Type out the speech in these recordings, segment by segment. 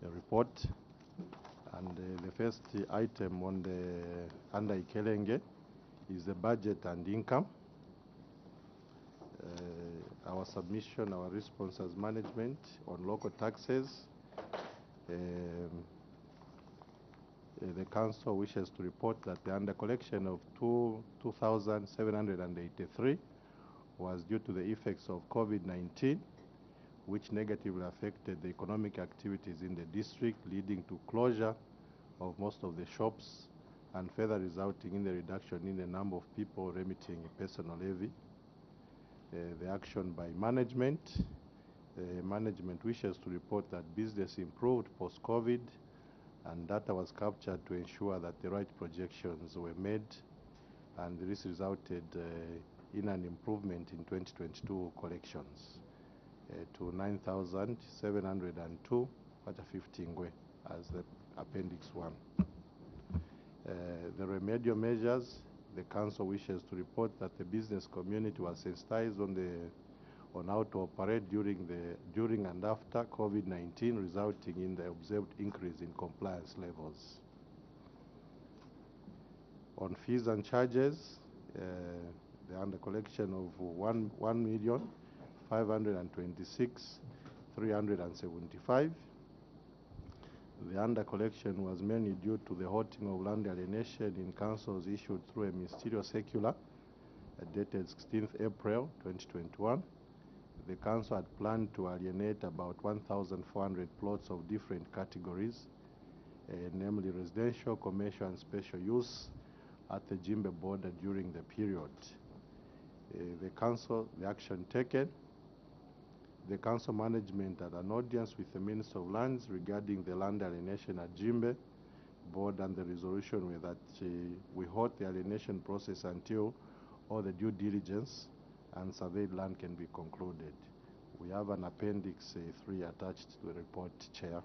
report. And the first item on the under Ikelenge is the budget and income. Our submission, our response as management on local taxes. The council wishes to report that the under collection of 2,783 was due to the effects of COVID-19, which negatively affected the economic activities in the district, leading to closure of most of the shops and further resulting in the reduction in the number of people remitting a personal levy. The action by management. Management wishes to report that business improved post-COVID and data was captured to ensure that the right projections were made, and this resulted in an improvement in 2022 collections to 9,702 15 as the Appendix 1. The remedial measures. The council wishes to report that the business community was sensitized on how to operate during and after COVID-19, resulting in the observed increase in compliance levels. On fees and charges, the under collection of 1,526,375. The under collection was mainly due to the halting of land alienation in councils issued through a ministerial circular dated 16th April 2021. The council had planned to alienate about 1,400 plots of different categories, namely residential, commercial, and special use at the Zambia border during the period. The action taken. The council management had an audience with the Minister of Lands regarding the land alienation at Zambia board, and the resolution was that we halt the alienation process until all the due diligence and surveyed land can be concluded. We have an Appendix 3 attached to the report, Chair.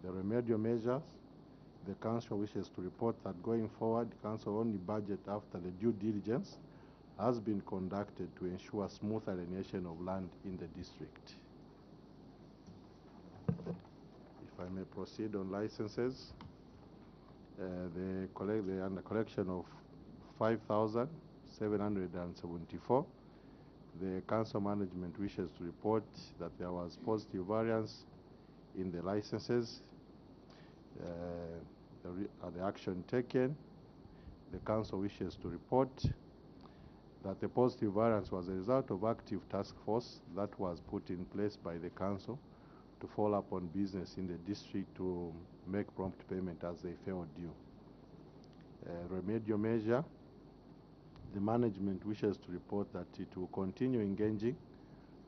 The remedial measures. The council wishes to report that going forward, council only budget after the due diligence has been conducted to ensure smooth alienation of land in the district. If I may proceed on licenses, the under collection of 5,774. The council management wishes to report that there was positive variance in the licenses. The action taken. The council wishes to report that the positive variance was a result of active task force that was put in place by the council to follow up on business in the district to make prompt payment as they fell due. Remedial measure. The management wishes to report that it will continue engaging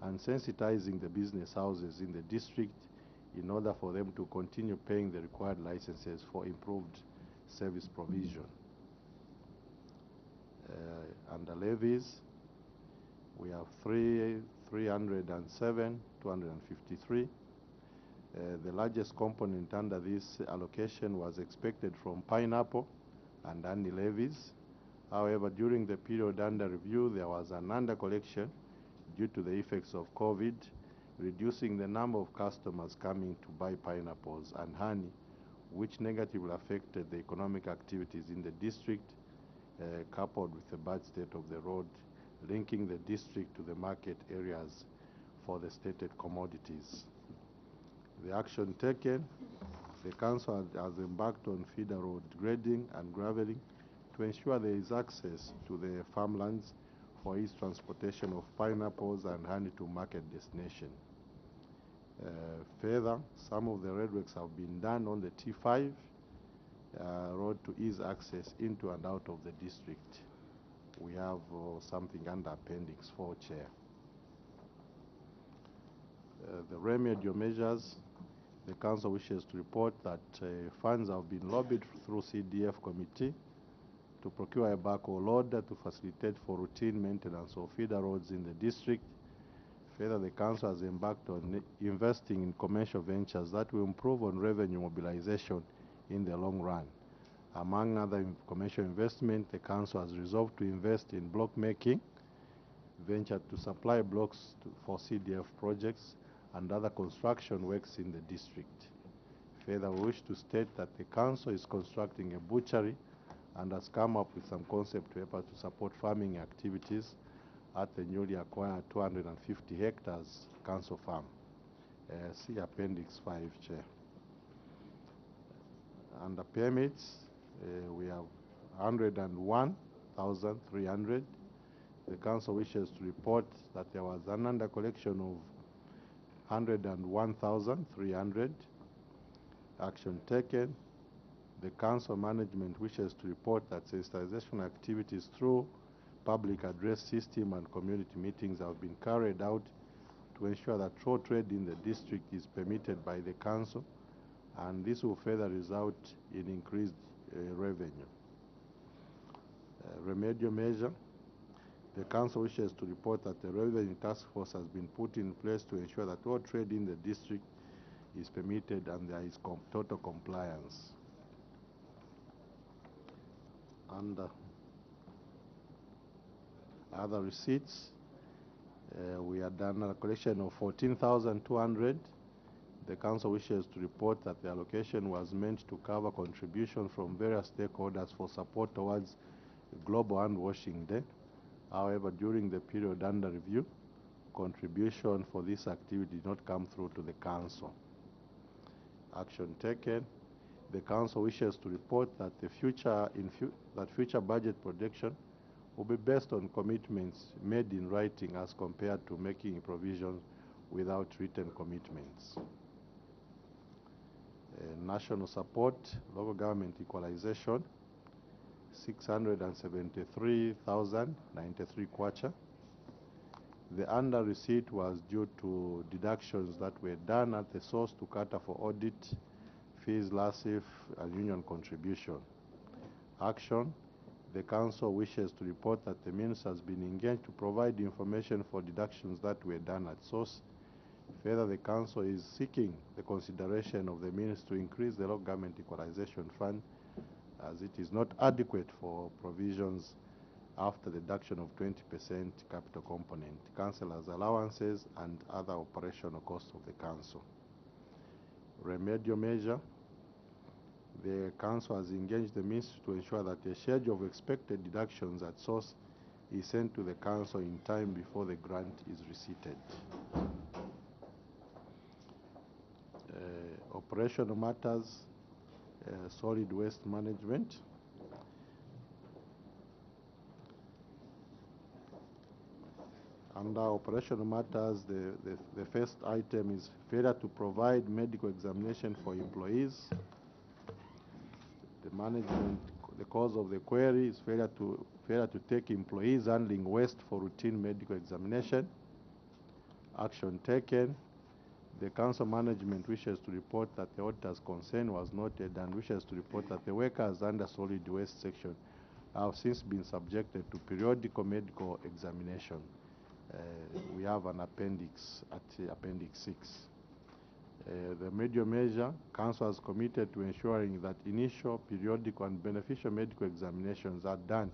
and sensitizing the business houses in the district in order for them to continue paying the required licenses for improved service provision. Under levies, we have 307,253. The largest component under this allocation was expected from pineapple and honey levies. However, during the period under review, there was an under collection due to the effects of COVID, reducing the number of customers coming to buy pineapples and honey, which negatively affected the economic activities in the district, coupled with the bad state of the road, linking the district to the market areas for the stated commodities. The action taken. The council has embarked on feeder road grading and graveling to ensure there is access to the farmlands for ease transportation of pineapples and honey to market destination. Further, some of the roadworks have been done on the T5 road to ease access into and out of the district. We have something under Appendix 4, Chair. The remedial measures. The council wishes to report that funds have been lobbied through CDF committee to procure a backhaul loader to facilitate for routine maintenance of feeder roads in the district. Further, the council has embarked on investing in commercial ventures that will improve on revenue mobilization in the long run. Among other commercial investment, the council has resolved to invest in block making venture to supply blocks for CDF projects and other construction works in the district. Further, we wish to state that the council is constructing a butchery and has come up with some concept paper to support farming activities at the newly acquired 250 hectares council farm. See Appendix 5, Chair. Under permits, we have 101,300. The council wishes to report that there was an under collection of 101,300. Action taken. The council management wishes to report that sensitization activities through public address system and community meetings have been carried out to ensure that raw trade in the district is permitted by the council, and this will further result in increased revenue. Remedial measure. The council wishes to report that the revenue task force has been put in place to ensure that all trade in the district is permitted and there is total compliance. Under other receipts, we have done a collection of 14,200. The council wishes to report that the allocation was meant to cover contributions from various stakeholders for support towards Global Hand Washing Day. However, during the period under review, contribution for this activity did not come through to the council. Action taken. The council wishes to report that future budget projection will be based on commitments made in writing as compared to making provisions without written commitments. National support, local government equalization, 673,093 kwacha. The under receipt was due to deductions that were done at the source to cater for audit fees, LASIF, and union contribution. Action. The council wishes to report that the minister has been engaged to provide information for deductions that were done at source. Further, the council is seeking the consideration of the minister to increase the local government equalization fund, as it is not adequate for provisions after the deduction of 20% capital component, councillors' allowances, and other operational costs of the council. Remedial measure. The council has engaged the ministry to ensure that a schedule of expected deductions at source is sent to the council in time before the grant is receipted. Operational matters, solid waste management. Under operational matters, the first item is failure to provide medical examination for employees. The management, the cause of the query is failure to take employees handling waste for routine medical examination. Action taken. The council management wishes to report that the auditor's concern was noted and wishes to report that the workers under solid waste section have since been subjected to periodical medical examination. We have an appendix at Appendix 6. The medial measure, council has committed to ensuring that initial, periodical, and beneficial medical examinations are done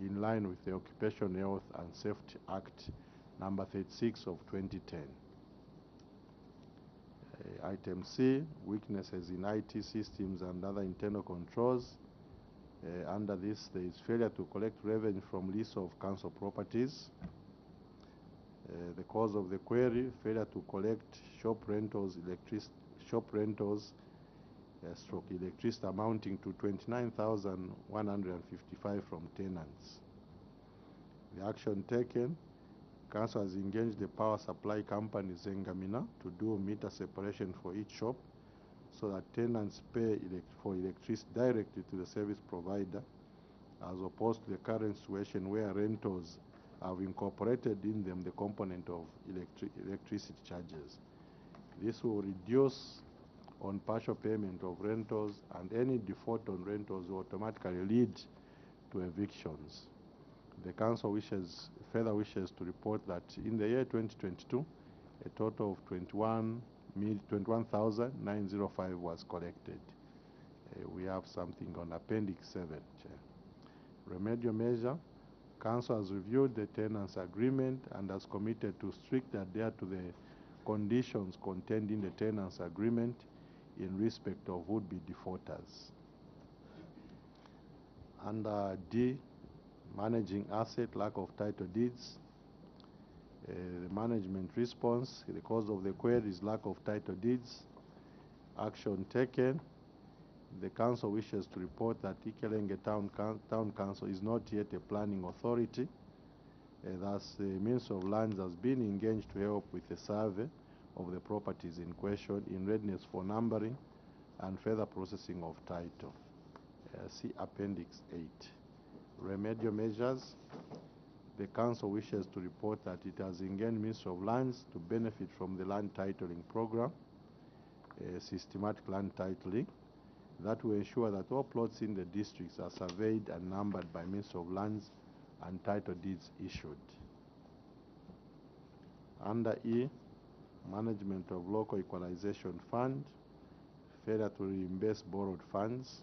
in line with the Occupational Health and Safety Act number 36 of 2010. Item C, weaknesses in IT systems and other internal controls. Under this, there is failure to collect revenue from lease of council properties. The cause of the query, failure to collect shop rentals, stroke electricity amounting to 29,155 from tenants. The action taken, council has engaged the power supply company Zengamina to do meter separation for each shop so that tenants pay for electricity directly to the service provider, as opposed to the current situation where rentals have incorporated in them the component of electricity charges. This will reduce on partial payment of rentals, and any default on rentals will automatically lead to evictions. The council further wishes to report that in the year 2022, a total of 21,905 was collected. We have something on Appendix 7, Chair. Remedial measure. Council has reviewed the tenants' agreement and has committed to strictly adhere to the conditions contained in the tenants' agreement in respect of would-be defaulters. Under D, managing asset, lack of title deeds. The management response, the cause of the query is lack of title deeds. Action taken. The council wishes to report that Ikelenge Town Council is not yet a planning authority. Thus, the Ministry of Lands has been engaged to help with the survey of the properties in question in readiness for numbering and further processing of title. See Appendix 8. Remedial measures. The Council wishes to report that it has engaged Ministry of Lands to benefit from the land titling program, systematic land titling, that will ensure that all plots in the districts are surveyed and numbered by Ministry of Lands and title deeds issued. Under E, management of local equalization fund, failure to reimburse borrowed funds.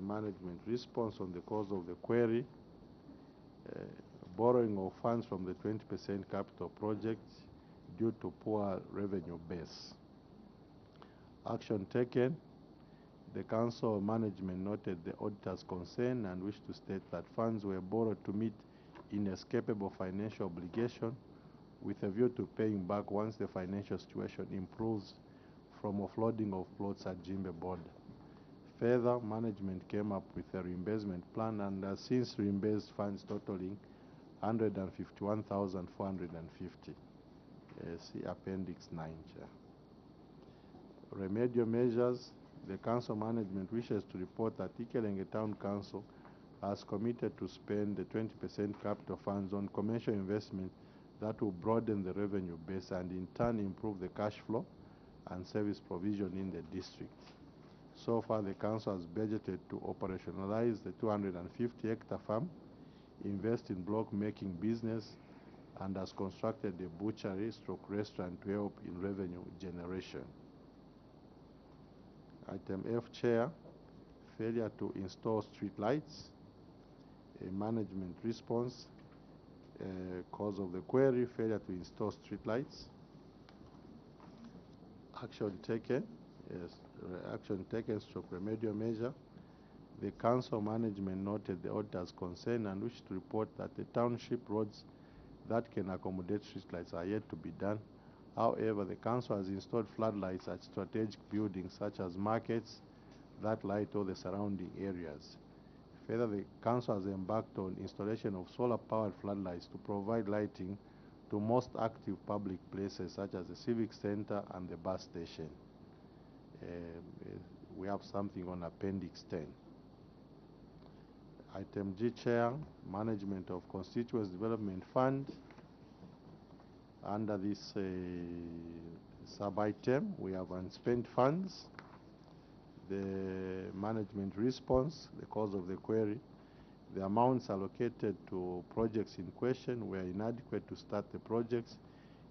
Management response on the cause of the query, borrowing of funds from the 20% capital project due to poor revenue base. Action taken. The Council management noted the auditor's concern and wished to state that funds were borrowed to meet inescapable financial obligation with a view to paying back once the financial situation improves from offloading of plots at Jimbe border. Further, management came up with a reimbursement plan and has since reimbursed funds totaling 151,450. See Appendix 9. Remedial measures. The Council management wishes to report that Ikelenge Town Council has committed to spend the 20% capital funds on commercial investment that will broaden the revenue base and in turn improve the cash flow and service provision in the district. So far, the Council has budgeted to operationalize the 250-hectare farm, invest in block making business, and has constructed a butchery/restaurant to help in revenue generation. Item F, Chair, failure to install street lights. A management response, cause of the query, failure to install street lights. Action taken, yes, action taken stroke remedial measure. The Council management noted the auditor's concern and wished to report that the township roads that can accommodate street lights are yet to be done. However, the Council has installed floodlights at strategic buildings such as markets that light all the surrounding areas. Further, the Council has embarked on installation of solar-powered floodlights to provide lighting to most active public places such as the Civic Center and the bus station. We have something on Appendix 10. Item G, Chair, management of Constituency Development Fund. Under this sub-item, we have unspent funds. The management response, the cause of the query, the amounts allocated to projects in question were inadequate to start the projects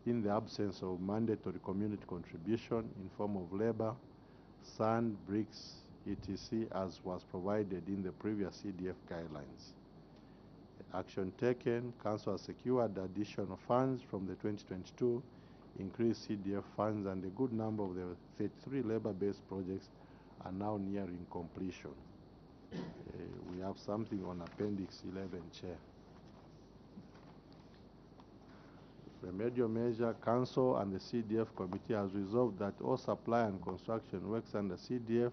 in the absence of mandatory community contribution in form of labor, sand, bricks, etc., as was provided in the previous CDF guidelines. Action taken, Council has secured additional funds from the 2022 increased CDF funds, and a good number of the 33 labor-based projects are now nearing completion. We have something on Appendix 11, Chair. Remedial measure, Council and the CDF Committee has resolved that all supply and construction works under CDF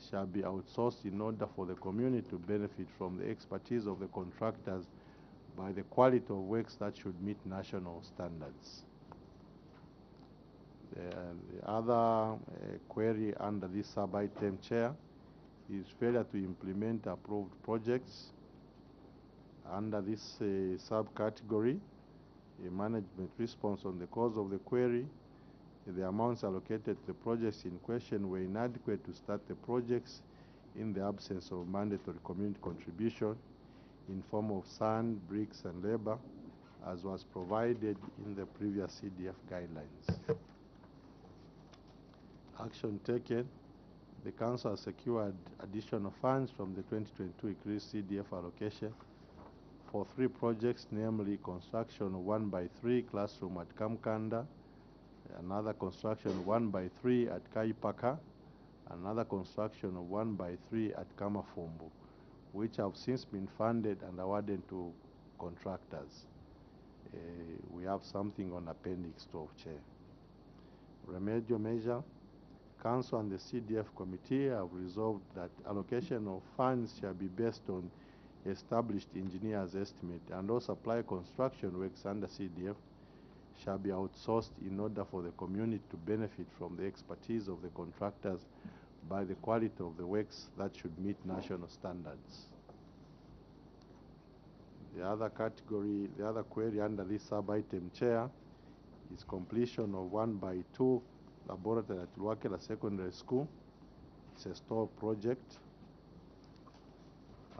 shall be outsourced in order for the community to benefit from the expertise of the contractors by the quality of works that should meet national standards. The other query under this sub-item, Chair, is failure to implement approved projects. Under this subcategory, a management response on the cause of the query, the amounts allocated to the projects in question were inadequate to start the projects in the absence of mandatory community contribution in form of sand, bricks, and labor, as was provided in the previous CDF guidelines. Action taken, the Council has secured additional funds from the 2022 increased CDF allocation for 3 projects, namely construction of 1x3 classroom at Kamkanda, another construction of 1x3 at Kaipaka, another construction of 1x3 at Kamafumbu, which have since been funded and awarded to contractors. We have something on Appendix 12, Chair. Remedial measure. Council and the CDF committee have resolved that allocation of funds shall be based on established engineers' estimate, and all supply construction works under CDF shall be outsourced in order for the community to benefit from the expertise of the contractors by the quality of the works that should meet national standards. The other category, the other query under this sub-item, Chair, is completion of 1x2 laboratory at Luakela Secondary School. It's a store project.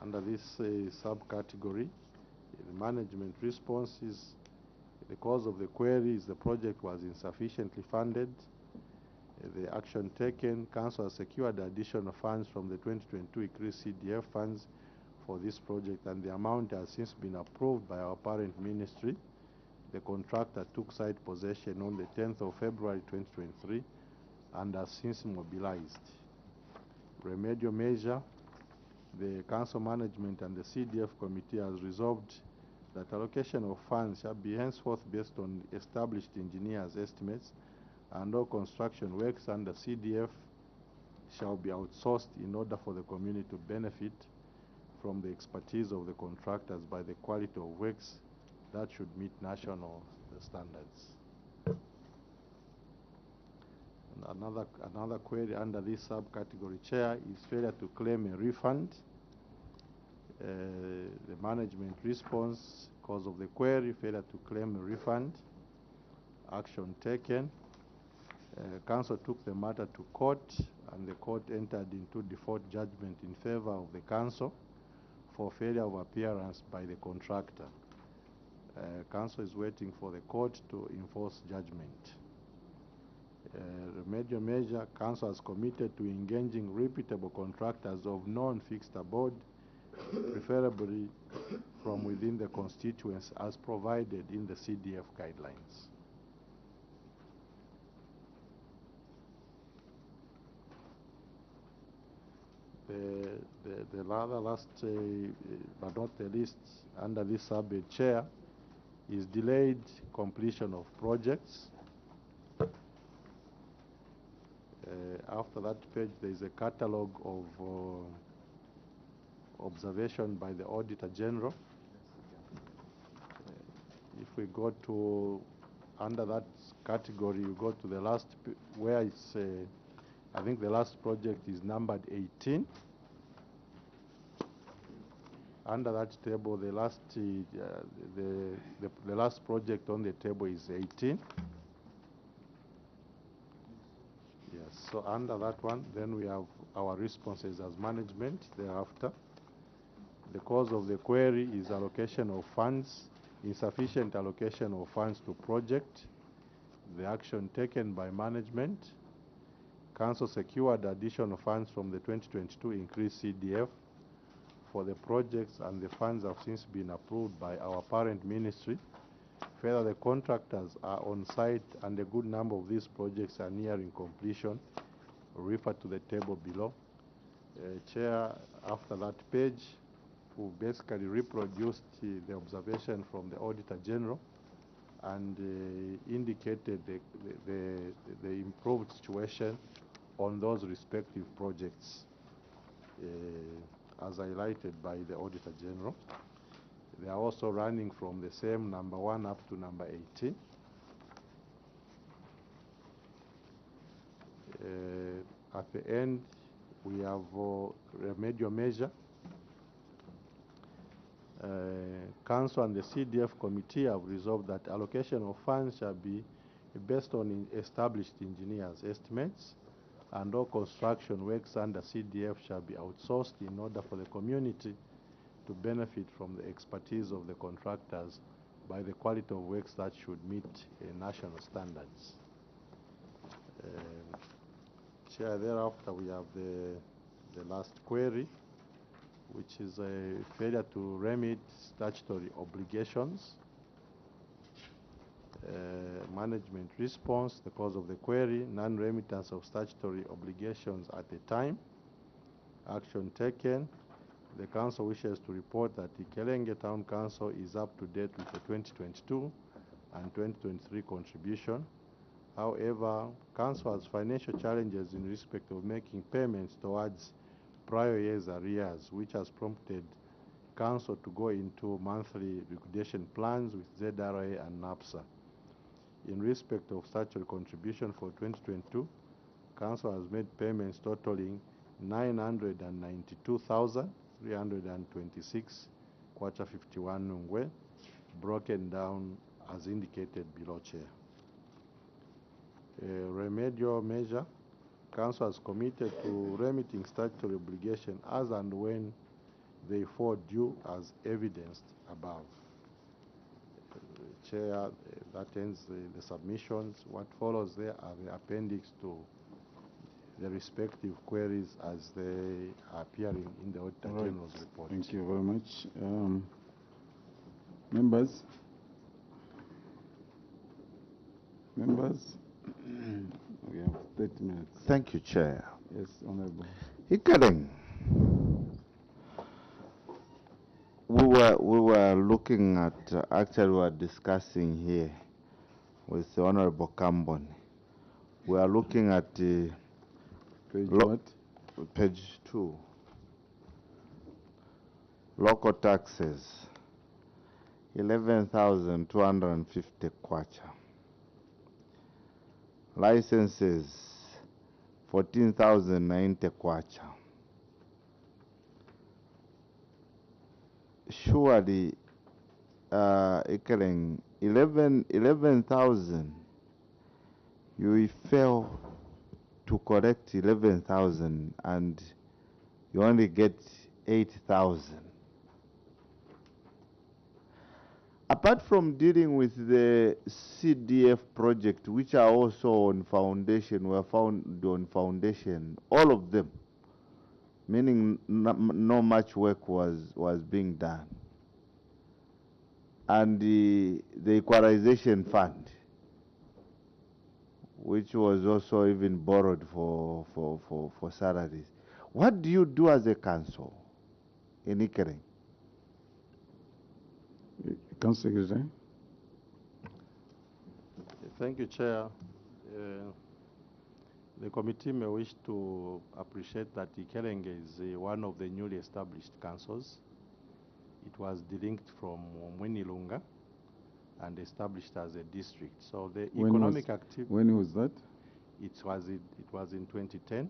Under this subcategory, the management response is the cause of the query is the project was insufficiently funded. The action taken, Council has secured additional funds from the 2022 increased CDF funds for this project, and the amount has since been approved by our parent ministry. The contractor took site possession on the 10th of February 2023 and has since mobilized. Remedial measure. The Council Management and the CDF Committee has resolved that allocation of funds shall be henceforth based on established engineers' estimates, and all construction works under CDF shall be outsourced in order for the community to benefit from the expertise of the contractors by the quality of works that should meet national standards. Another query under this subcategory, Chair, is failure to claim a refund. The management response, cause of the query, failure to claim a refund. Action taken. Council took the matter to court, and the court entered into default judgment in favor of the council for failure of appearance by the contractor. Council is waiting for the court to enforce judgment. Remedial measure. Council has committed to engaging reputable contractors of non-fixed abode, preferably from within the constituents as provided in the CDF guidelines. The last but not the least under this subject, Chair, is delayed completion of projects. After that page, there is a catalogue of observation by the Auditor General. If we go to under that category, you go to the last where it's I think the last project is numbered 18. Under that table, the last the last project on the table is 18. Yes. So under that one, then we have our responses as management. Thereafter, the cause of the query is allocation of funds, insufficient allocation of funds to project. The action taken by management. Council secured additional funds from the 2022 increased CDF for the projects, and the funds have since been approved by our parent ministry. Further, the contractors are on site, and a good number of these projects are nearing completion. Refer to the table below. Chair, after that page, we basically reproduced the observation from the Auditor General and indicated the improved situation on those respective projects as highlighted by the Auditor General. They are also running from the same number 1 up to number 18. At the end, we have remedial measure. Council and the CDF committee have resolved that allocation of funds shall be based on established engineers' estimates, and all construction works under CDF shall be outsourced in order for the community to benefit from the expertise of the contractors by the quality of works that should meet national standards. Chair, thereafter we have the last query, which is a failure to remit statutory obligations. Management response, the cause of the query, non-remittance of statutory obligations at the time. Action taken. The Council wishes to report that the Kelenge Town Council is up to date with the 2022 and 2023 contribution. However, Council has financial challenges in respect of making payments towards prior year's arrears, which has prompted Council to go into monthly liquidation plans with ZRA and NAPSA. In respect of statutory contribution for 2022, Council has made payments totaling 992,326 kwacha 51 ngwe, broken down as indicated below, Chair. Remedial measure. Council has committed to remitting statutory obligation as and when they fall due as evidenced above. Chair, that ends the submissions. What follows there are the appendix to the respective queries as they are appearing in the Auditor General's report. Thank you very much. Members? Members? We have 30 minutes. Thank you, Chair. Yes, Honorable. Ikeleng, we were looking at, actually we were discussing here with the Honorable Kambon. We are looking at the Page what? Page 2. Local taxes, 11,250 kwacha. Licenses, 14,090 kwacha. Surely, Ikeleng, 11,000, you fail to collect 11,000 and you only get 8,000. Apart from dealing with the CDF project, which are also on foundation, were found on foundation, all of them, meaning no much work was being done. And the equalization fund, which was also even borrowed for salaries. What do you do as a council in Ikeleng? Council Secretary. Thank you, Chair. The committee may wish to appreciate that Ikeleng is one of the newly established councils. It was delinked from Mwinilunga and established as a district. So the economic activity. When was that? It was in 2010.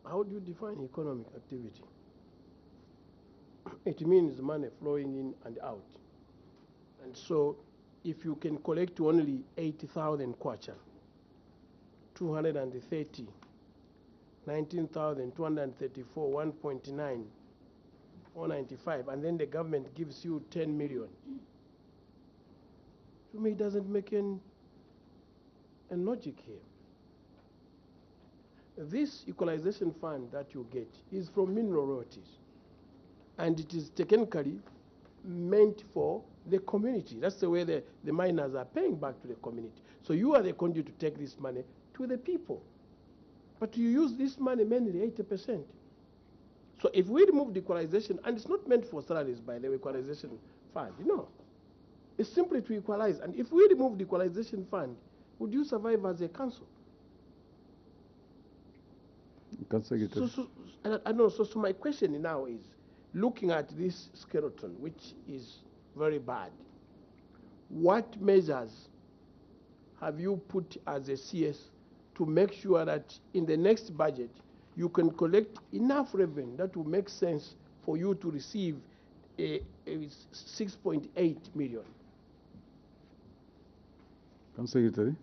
How do you define economic activity? It means money flowing in and out. And so if you can collect only 80,000 kwacha, 230, 19,234, 1.9, 495, and then the government gives you 10 million. To me, it doesn't make any logic here. This equalization fund that you get is from mineral royalties, and it is technically meant for the community. That's the way the miners are paying back to the community. So you are the conduit to take this money to the people. But you use this money mainly 80%. So if we remove the equalization, and it's not meant for salaries by the equalization fund, it's simply to equalize. And if we remove the equalization fund, would you survive as a council? Council Secretary. I know. So my question now is, looking at this skeleton, which is very bad, what measures have you put as a CS to make sure that in the next budget you can collect enough revenue that will make sense for you to receive a 6.8 million? Council Secretary.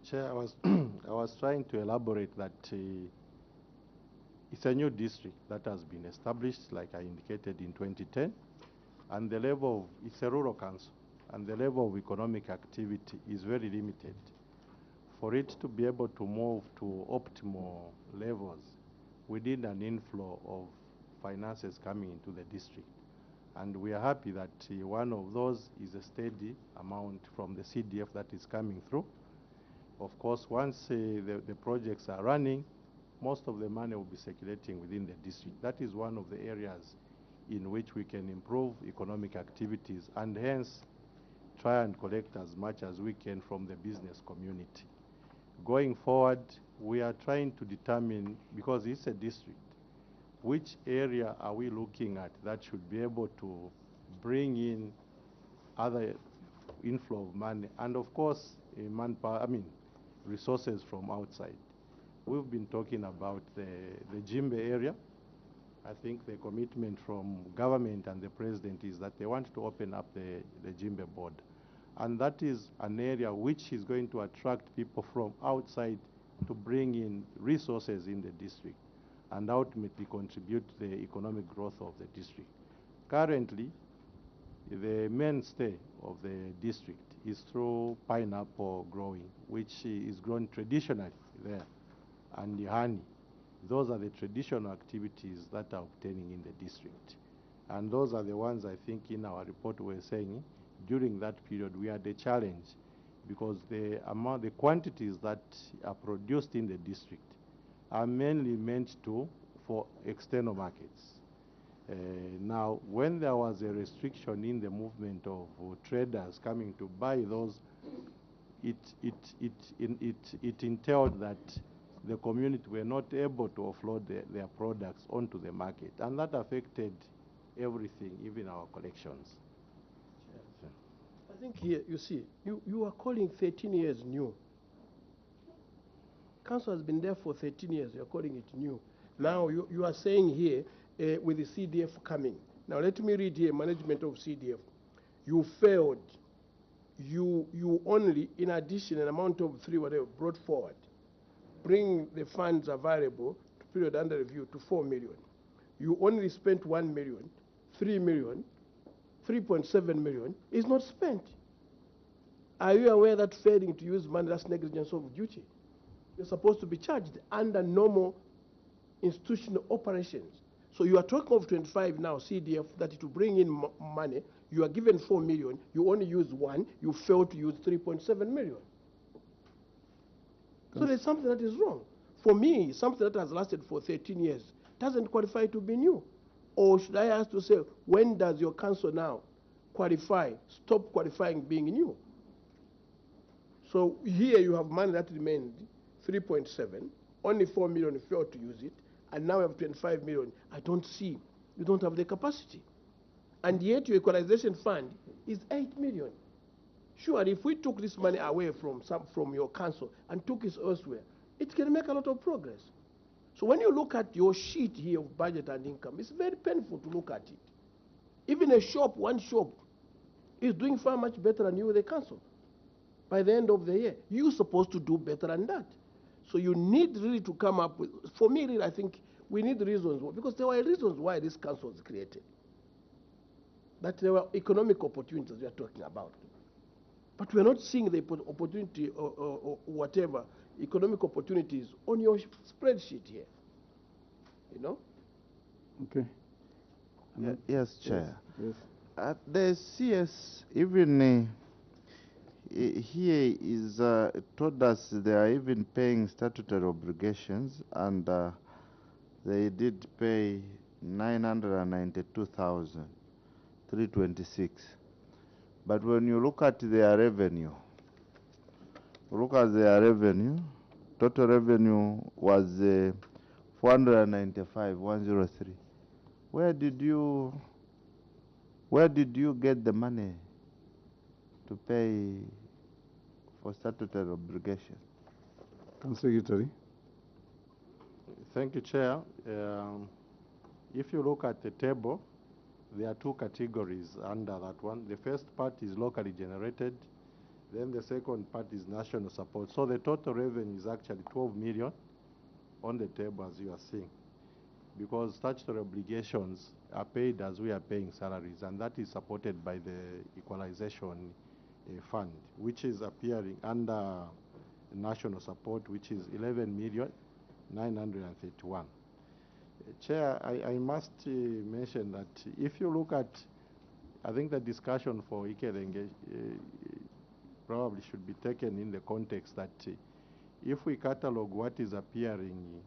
Chair, I was trying to elaborate that it's a new district that has been established, like I indicated, in 2010, and the level of, it's a rural council, and the level of economic activity is very limited. for it to be able to move to optimal levels, we need an inflow of finances coming into the district. And we are happy that one of those is a steady amount from the CDF that is coming through. Of course, once the projects are running, most of the money will be circulating within the district. That is one of the areas in which we can improve economic activities and hence try and collect as much as we can from the business community. Going forward, we are trying to determine, because it's a district, which area are we looking at that should be able to bring in other inflow of money and of course manpower, resources from outside. We've been talking about the Jimbe area. I think the commitment from government and the president is that they want to open up the Jimbe board. And that is an area which is going to attract people from outside to bring in resources in the district and ultimately contribute to the economic growth of the district. Currently, the mainstay of the district is through pineapple growing, which is grown traditionally there, and the honey. Those are the traditional activities that are obtaining in the district. And those are the ones I think in our report we're saying during that period we had a challenge because the quantities that are produced in the district are mainly meant for external markets. Now, when there was a restriction in the movement of traders coming to buy those, it entailed that the community were not able to offload their products onto the market, and that affected everything, even our collections. I think here, you see, you are calling 13 years new. Council has been there for 13 years. You're calling it new. Now you are saying here with the CDF coming. Now let me read here, management of CDF. You failed. You only, in addition, an amount of 3 whatever brought forward, bring the funds available to period under review to 4 million. You only spent 1 million, 3 million, 3.7 million is not spent. Are you aware that failing to use money, that's negligence of duty? You're supposed to be charged under normal institutional operations. So you are talking of 25 now, CDF, that to bring in money, you are given 4 million, you only use 1, you fail to use 3.7 million. So there's something that is wrong. For me, something that has lasted for 13 years doesn't qualify to be new. Or should I ask to say, when does your council now qualify, stop qualifying being new? So here you have money that remained 3.7, only 4 million failed to use it, and now you have 25 million. I don't see, you don't have the capacity. And yet your equalization fund is 8 million. Sure, if we took this money away from your council and took it elsewhere, it can make a lot of progress. So when you look at your sheet here of budget and income, it's very painful to look at it. Even a shop, one shop, is doing far much better than you with the council. By the end of the year, you're supposed to do better than that. So you need really to come up with, for me, really, I think we need reasons, because there were reasons why this council was created. That there were economic opportunities we are talking about. But we're not seeing the opportunity or whatever, economic opportunities on your spreadsheet here. You know? Okay. Yes, Chair. Yes. The CS even here is told us they are even paying statutory obligations, and they did pay 992,326. But when you look at their revenue, total revenue was 495,103. Where did you get the money to pay for statutory obligation? Secretary. Thank you, Chair. If you look at the table, there are 2 categories under that one. The first part is locally generated, then the second part is national support. So the total revenue is actually 12 million on the table, as you are seeing, because statutory obligations are paid as we are paying salaries, and that is supported by the equalization fund, which is appearing under national support, which is 11,931,000. Chair, I must mention that if you look at, I think the discussion for Ikelenge probably should be taken in the context that if we catalog what is appearing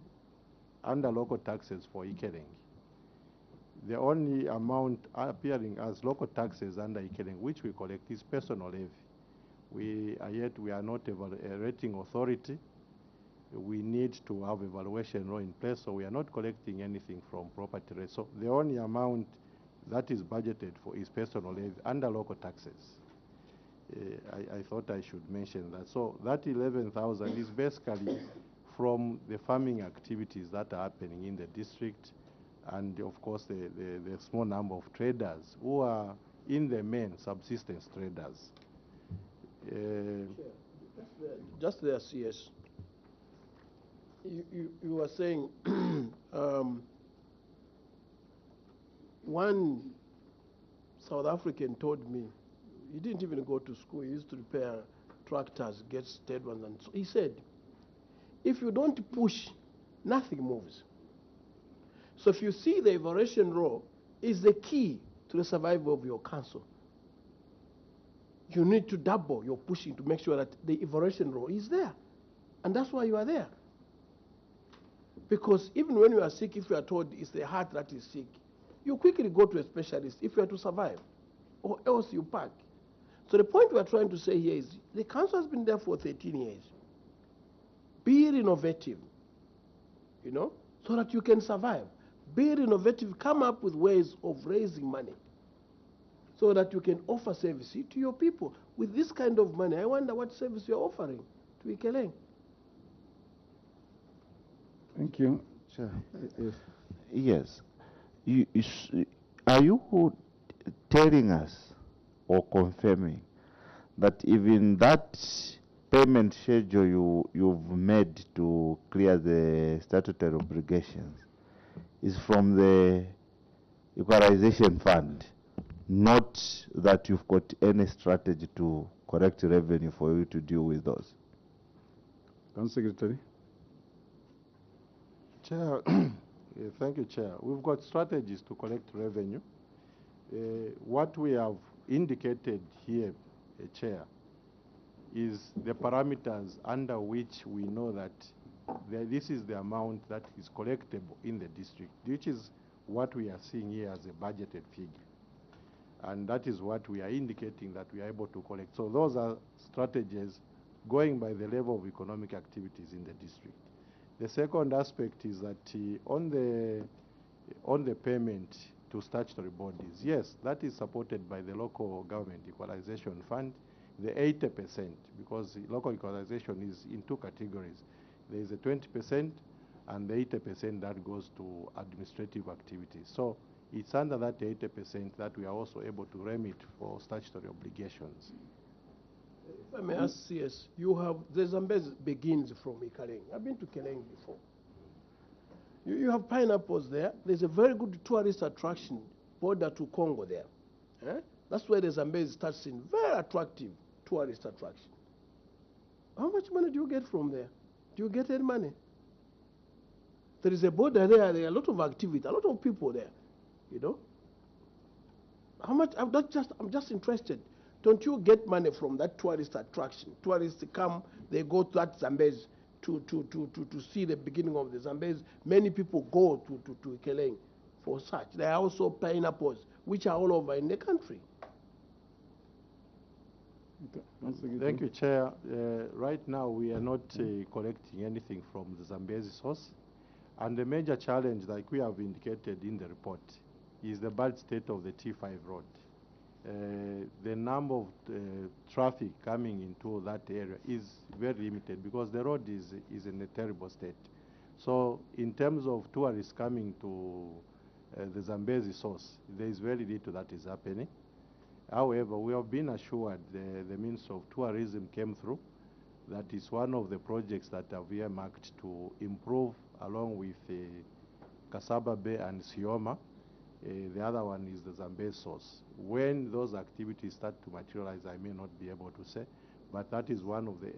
under local taxes for Ikelenge, the only amount appearing as local taxes under Ikelenge, which we collect, is personal levy. We are not a rating authority. We need to have evaluation law in place, so we are not collecting anything from property rates. So the only amount that is budgeted for is personal levy under local taxes. I thought I should mention that. So that 11,000 is basically from the farming activities that are happening in the district, and of course the small number of traders who are in the main subsistence traders. Just there, CS. You were saying one South African told me, he didn't even go to school, he used to repair tractors, get state ones, and so he said, if you don't push, nothing moves. So if you see the evaluation law is the key to the survival of your council, you need to double your pushing to make sure that the evaluation law is there. And that's why you are there. Because even when you are sick, if you are told it's the heart that is sick, you quickly go to a specialist if you are to survive, or else you pack. So the point we are trying to say here is the council has been there for 13 years. Be innovative, you know, so that you can survive. Be innovative, come up with ways of raising money so that you can offer service to your people. With this kind of money, I wonder what service you're offering to Ikeleng. Thank you. Sure. Yes. Yes. Are you telling us or confirming that even that payment schedule you've made to clear the statutory obligations is from the equalization fund, not that you've got any strategy to correct revenue for you to deal with those? Council Secretary. Chair, thank you, Chair. We've got strategies to collect revenue. What we have indicated here, Chair, is the parameters under which we know that this is the amount that is collectible in the district, which is what we are seeing here as a budgeted figure. And that is what we are indicating that we are able to collect. So those are strategies going by the level of economic activities in the district. The second aspect is that on the payment to statutory bodies, yes, that is supported by the local government equalization fund, the 80%, because local equalization is in two categories. There is a 20% and the 80% that goes to administrative activities. So it's under that 80% that we are also able to remit for statutory obligations. If I may ask CS, you have, the Zambezi begins from Ikeleng. I've been to Ikeleng before. You have pineapples there. There's a very good tourist attraction, border to Congo there. That's where the Zambezi starts in. Very attractive tourist attraction. How much money do you get from there? Do you get any money? There is a border there. There are a lot of activity, a lot of people there. You know. How much? I'm just interested. Don't you get money from that tourist attraction? Tourists come, they go to that Zambezi to see the beginning of the Zambezi. Many people go to Ikeleng for such. There are also pineapples, which are all over in the country. Thank you, Chair. Right now, we are not collecting anything from the Zambezi source. And the major challenge, like we have indicated in the report, is the bad state of the T5 road. The number of traffic coming into that area is very limited because the road is in a terrible state. So in terms of tourists coming to the Zambezi source, there is very little that is happening. However, we have been assured the Minister of Tourism came through. That is one of the projects that have earmarked to improve along with Kasaba Bay and Sioma. The other one is the Zambezi source. When those activities start to materialize, I may not be able to say, but that is one of the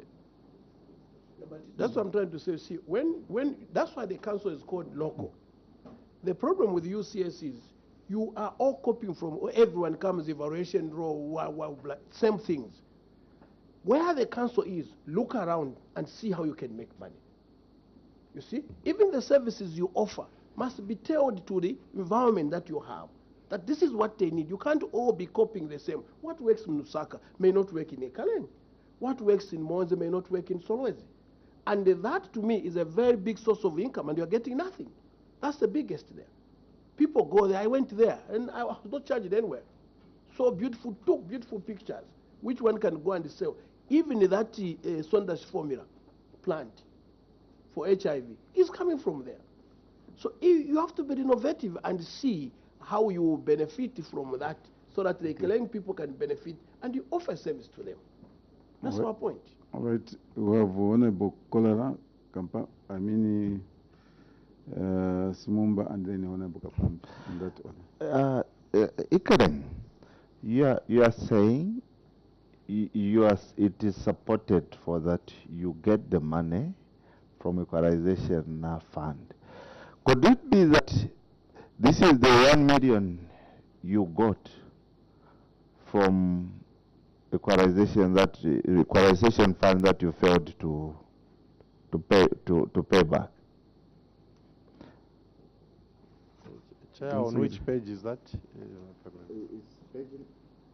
That's what I'm trying to say. See, when that's why the council is called local. The problem with UCS is you are all copying from everyone comes evaluation role, same things. Where the council is, look around and see how you can make money. You see, even the services you offer must be tailored to the environment that you have. That this is what they need. You can't all be copying the same. What works in Lusaka may not work in Ekaleng. What works in Monze may not work in Solwezi. And that, to me, is a very big source of income, and you're getting nothing. That's the biggest there. People go there. I went there, and I was not charged anywhere. So beautiful, took beautiful pictures, which one can go and sell. Even that Sondash formula plant for HIV is coming from there. So you have to be innovative and see how you benefit from that, so that the Ekaleng people can benefit, and you offer service to them. That's my point. All right, we have Honorable Cholera, Simumba, and then Honorable Kapam in that order. Ekaleng, you are saying it is supported for that you get the money from equalization fund. Could it be that this is the 1 million you got from equalization fund that you failed to pay back? Chair, on which page is that?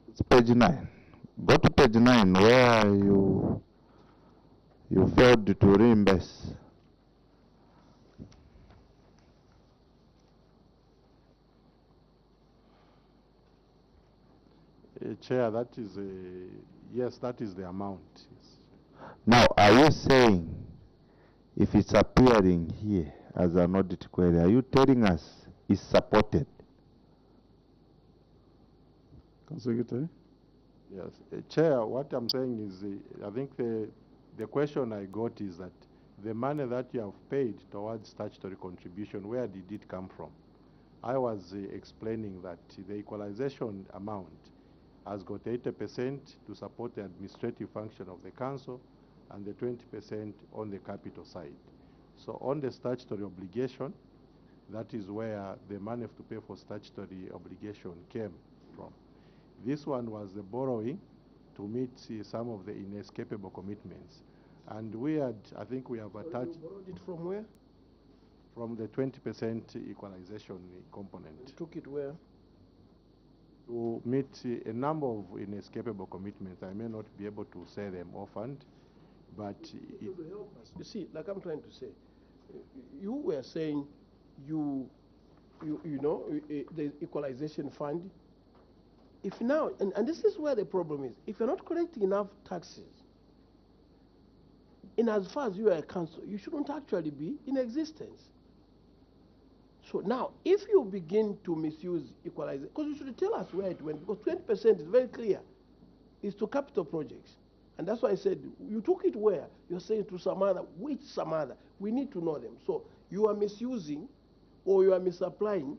It's page 9. Go to page 9 where you failed to reimburse. Chair, that is yes, that is the amount. Yes. Now, are you saying if it's appearing here as an audit query, are you telling us it's supported? Secretary? Yes. Chair, what I'm saying is I think the question I got is that the money that you have paid towards statutory contribution, where did it come from? I was explaining that the equalization amount has got 80% to support the administrative function of the council and the 20% on the capital side. So on the statutory obligation, that is where the money to pay for statutory obligation came from. This one was the borrowing to meet some of the inescapable commitments. And we had, I think we have attached... You borrowed it from where? From the 20% equalization component. You took it where? To meet a number of inescapable commitments. I may not be able to say them offhand, but... It will help us. You see, like I'm trying to say, you were saying you know, the equalization fund, if now, and this is where the problem is, if you're not collecting enough taxes, in as far as you are a council, you shouldn't actually be in existence. So now, if you begin to misuse equalization, because you should tell us where it went, because 20% is very clear, is to capital projects. And that's why I said, you took it where? You're saying to some other, which some other? We need to know them. So you are misusing or you are misapplying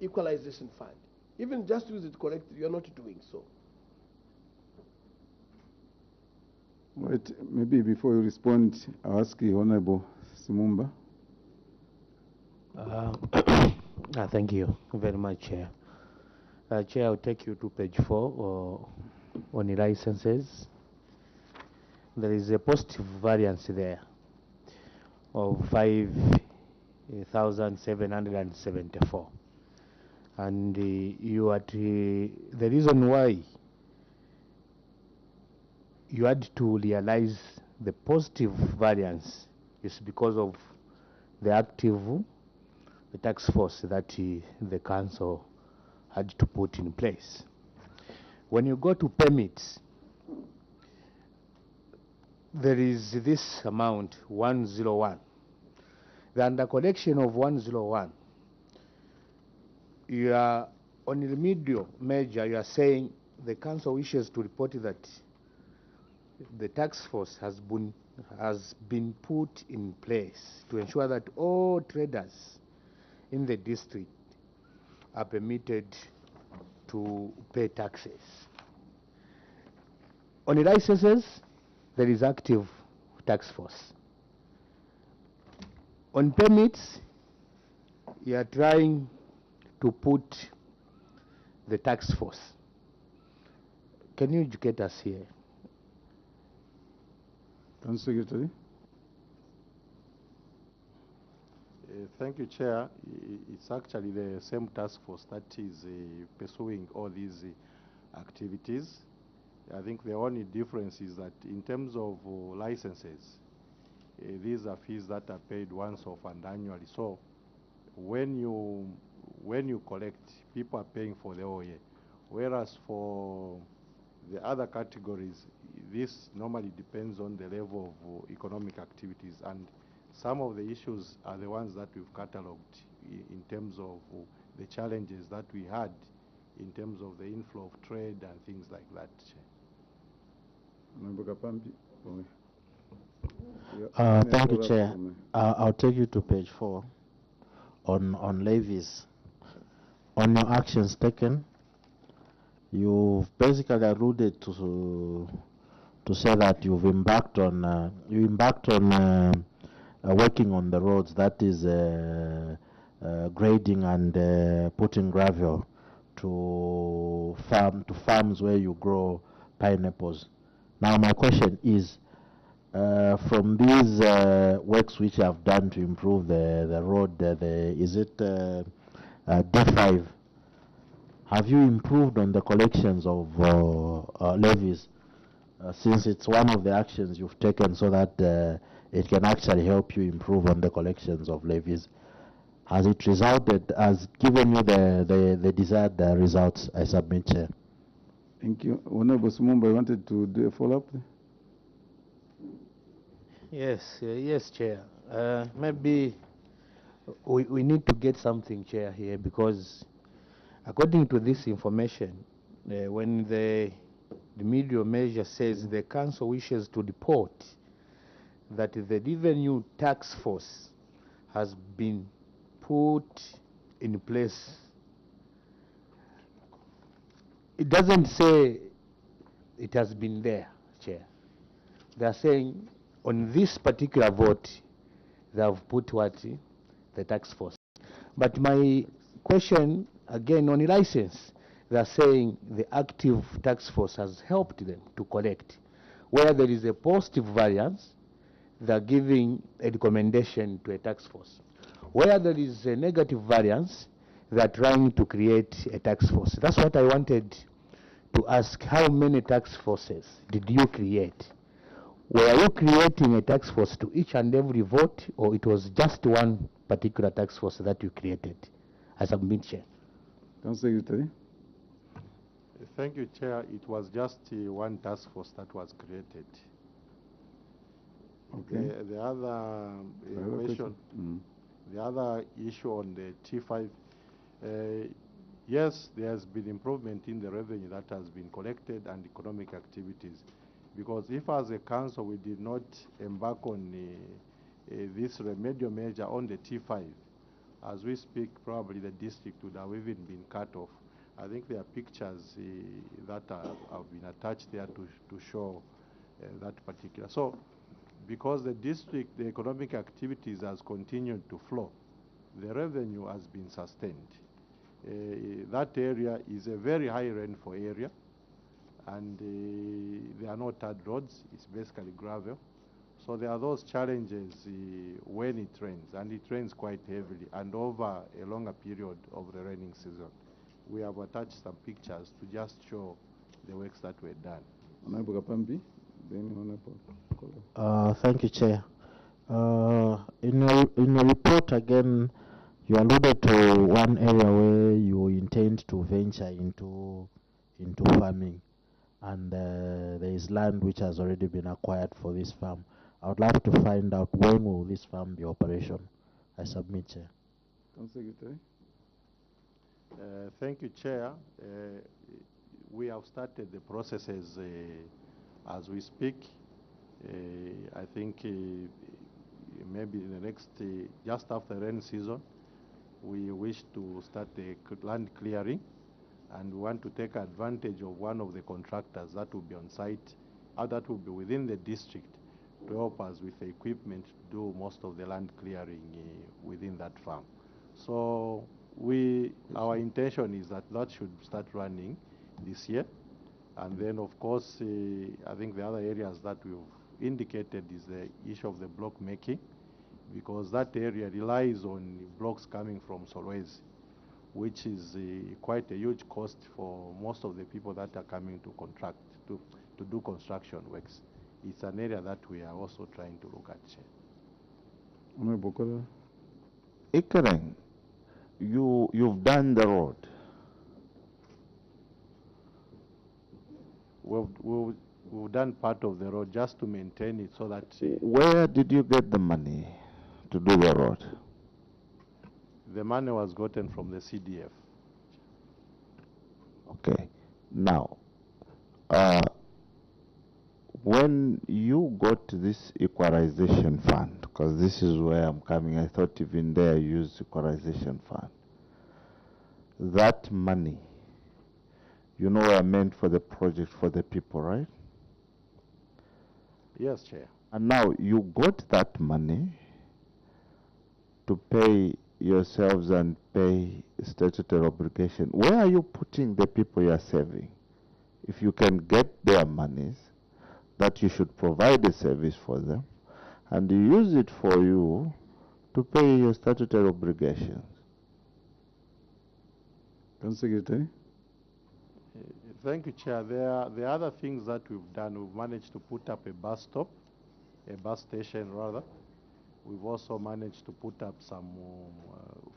equalization fund. Even just use it correctly, you're not doing so. Right, maybe before you respond, I'll ask you, Honorable Simumba. Thank you very much, Chair. Chair, I'll take you to page 4 on the licenses. There is a positive variance there of 5,774. And you had the reason why you had to realize the positive variance is because of the tax force that the council had to put in place. When you go to permits, there is this amount, 101. The under collection of 101, you are on the remedial measure, you are saying the council wishes to report that the tax force has been put in place to ensure that all traders in the district are permitted to pay taxes. On the licenses, there is active task force. On permits, you are trying to put the task force. Can you educate us here? Council Secretary. Thank you, Chair. It's actually the same task force that is pursuing all these activities. I think the only difference is that in terms of licenses, these are fees that are paid once off and annually. So when you collect, people are paying for the whole year. Whereas for the other categories, this normally depends on the level of economic activities, and some of the issues are the ones that we've catalogued in terms of the challenges that we had in terms of the inflow of trade and things like that. Thank you, Chair. I'll take you to page 4 on levies. On your actions taken, you've basically alluded to say that you've embarked on working on the roads, that is grading and putting gravel to farms where you grow pineapples. Now my question is, from these works which you have done to improve the road, is it D5? Have you improved on the collections of levies, since it's one of the actions you've taken so that it can actually help you improve on the collections of levies? Has it given you the desired results? I submit, Chair. Thank you. Honorable Sumumba, I wanted to do a follow-up. Yes, Chair. Maybe we need to get something, Chair, here, because according to this information, when the medial measure says the council wishes to report that the revenue tax force has been put in place, it doesn't say it has been there, Chair. They are saying on this particular vote, they have put what? The tax force. But my question, again, on the license, they are saying the active tax force has helped them to collect. Where there is a positive variance, they are giving a recommendation to a tax force. Where there is a negative variance, they are trying to create a tax force. That's what I wanted to ask. How many tax forces did you create? Were you creating a tax force to each and every vote, or it was just one particular tax force that you created? I submit, Chair. Council Secretary. Thank you, Chair. It was just one task force that was created. Okay. The other question, the other issue on the T5, yes, there has been improvement in the revenue that has been collected and economic activities. Because if as a council we did not embark on this remedial measure on the T5, as we speak, probably the district would have even been cut off. I think there are pictures that have been attached there to show that particular. So, because the district, the economic activities has continued to flow, the revenue has been sustained. That area is a very high rainfall area, and there are no tarred roads. It's basically gravel. So there are those challenges when it rains, and it rains quite heavily and over a longer period of the raining season. We have attached some pictures to just show the works that were done. Honorable Kapambi, then Honorable. Thank you, Chair. In your report, again, you alluded to one area where you intend to venture into farming, and there is land which has already been acquired for this farm. I would like to find out, when will this farm be operational? I submit, Chair. Council Secretary. Thank you, Chair. We have started the processes as we speak. I think maybe in the next, just after rain season, we wish to start the land clearing, and we want to take advantage of one of the contractors that will be on site, or that will be within the district, to help us with the equipment to do most of the land clearing within that farm. So our intention is that that should start running this year. And then, of course, I think the other areas that we've indicated is the issue of the block making, because that area relies on blocks coming from Solwezi, which is quite a huge cost for most of the people that are coming to contract to do construction works. It's an area that we are also trying to look at. Honorable Kola. Ikereng, you've done the road. We've done part of the road just to maintain it so that... Where did you get the money to do the road? The money was gotten from the CDF. Okay. Now, when you got this equalization fund, because this is where I'm coming, I thought even there you used equalization fund. That money, you know, are meant for the project for the people, right? Yes, Chair. And now you got that money to pay yourselves and pay statutory obligation. Where are you putting the people you are saving? If you can get their monies, that you should provide a service for them, and you use it for you to pay your statutory obligations. Secretary. Thank you, Chair. There are other things that we've done. We've managed to put up a bus stop, a bus station rather. We've also managed to put up some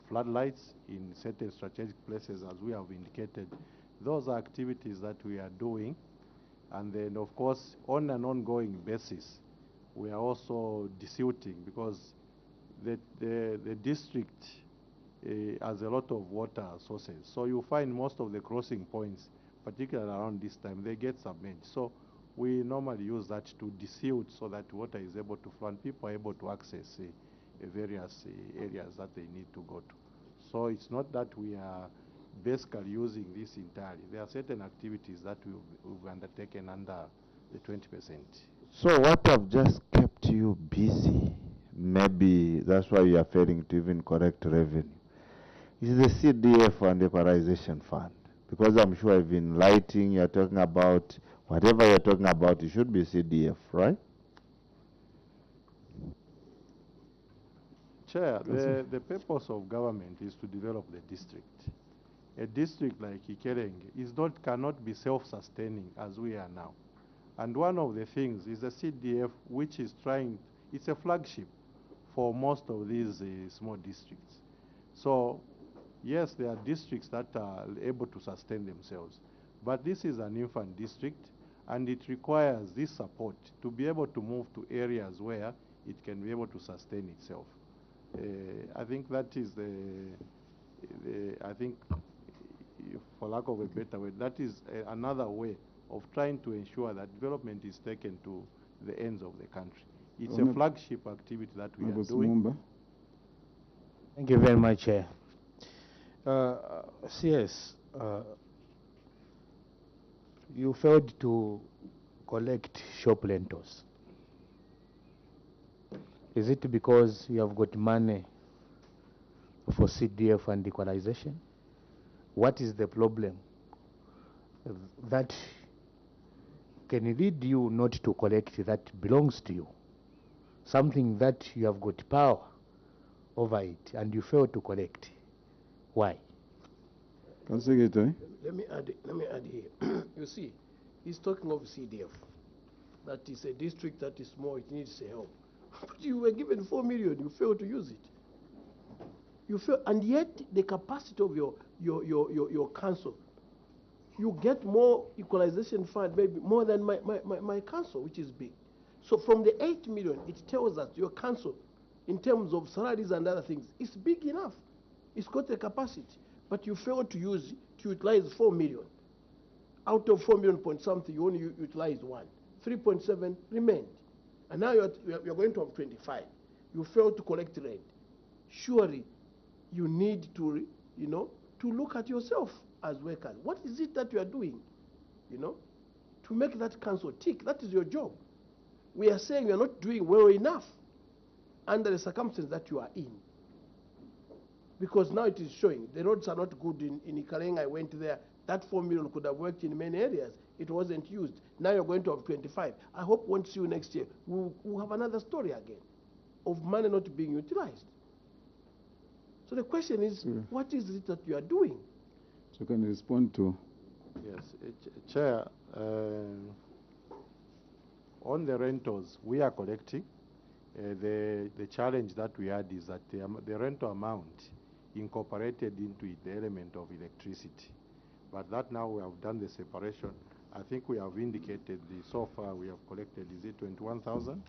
floodlights in certain strategic places, as we have indicated. Those are activities that we are doing. And then, of course, on an ongoing basis, we are also desilting, because the district has a lot of water sources. So you find most of the crossing points, particularly around this time, they get submerged. So we normally use that to desilt so that water is able to flow and people are able to access various areas that they need to go to. So it's not that we are basically using this entirely. There are certain activities that we've undertaken under the 20%. So what have just kept you busy, maybe that's why you are failing to even collect revenue, is the CDF and equalization fund. Because I'm sure even lighting, you're talking about, whatever you're talking about, it should be CDF, right? Chair, the purpose of government is to develop the district. A district like Ikereng cannot be self-sustaining as we are now. And one of the things is the CDF, which is it's a flagship for most of these small districts. So, yes, there are districts that are able to sustain themselves, but this is an infant district, and it requires this support to be able to move to areas where it can be able to sustain itself. I think that is I think, for lack of a better word, that is another way of trying to ensure that development is taken to the ends of the country. It's a flagship activity that we are doing. Thank you very much, Chair. CS, you failed to collect shop rentals. Is it because you have got money for CDF and equalization? What is the problem that can lead you not to collect that belongs to you? Something that you have got power over it and you fail to collect. Why? Secretary. Let me add here. You see, he's talking of CDF. That is a district that is small, it needs help. But you were given 4 million, you failed to use it. You fail, and yet the capacity of your council, you get more equalization fund, maybe more than my council, which is big. So from the 8 million, it tells us your council, in terms of salaries and other things, is big enough. It's got the capacity. But you failed to utilize 4 million. Out of 4 million point something, you only utilized 1. 3.7 remained. And now you're going to have 25. You failed to collect rent. Surely you need to, to look at yourself as workers. What is it that you are doing, to make that council tick? That is your job. we are saying we are not doing well enough under the circumstances that you are in. Because now it is showing the roads are not good in Ikaleng. I went there. That 4 million could have worked in many areas. It wasn't used. Now you're going to have 25. I hope once you next year, we'll have another story again of money not being utilized. So the question is, what is it that you are doing? So can you respond to? Yes, Chair, on the rentals, we are collecting. The challenge that we had is that the rental amount incorporated into it the element of electricity. But that now we have done the separation. I think we have indicated so far we have collected, is it 21,000?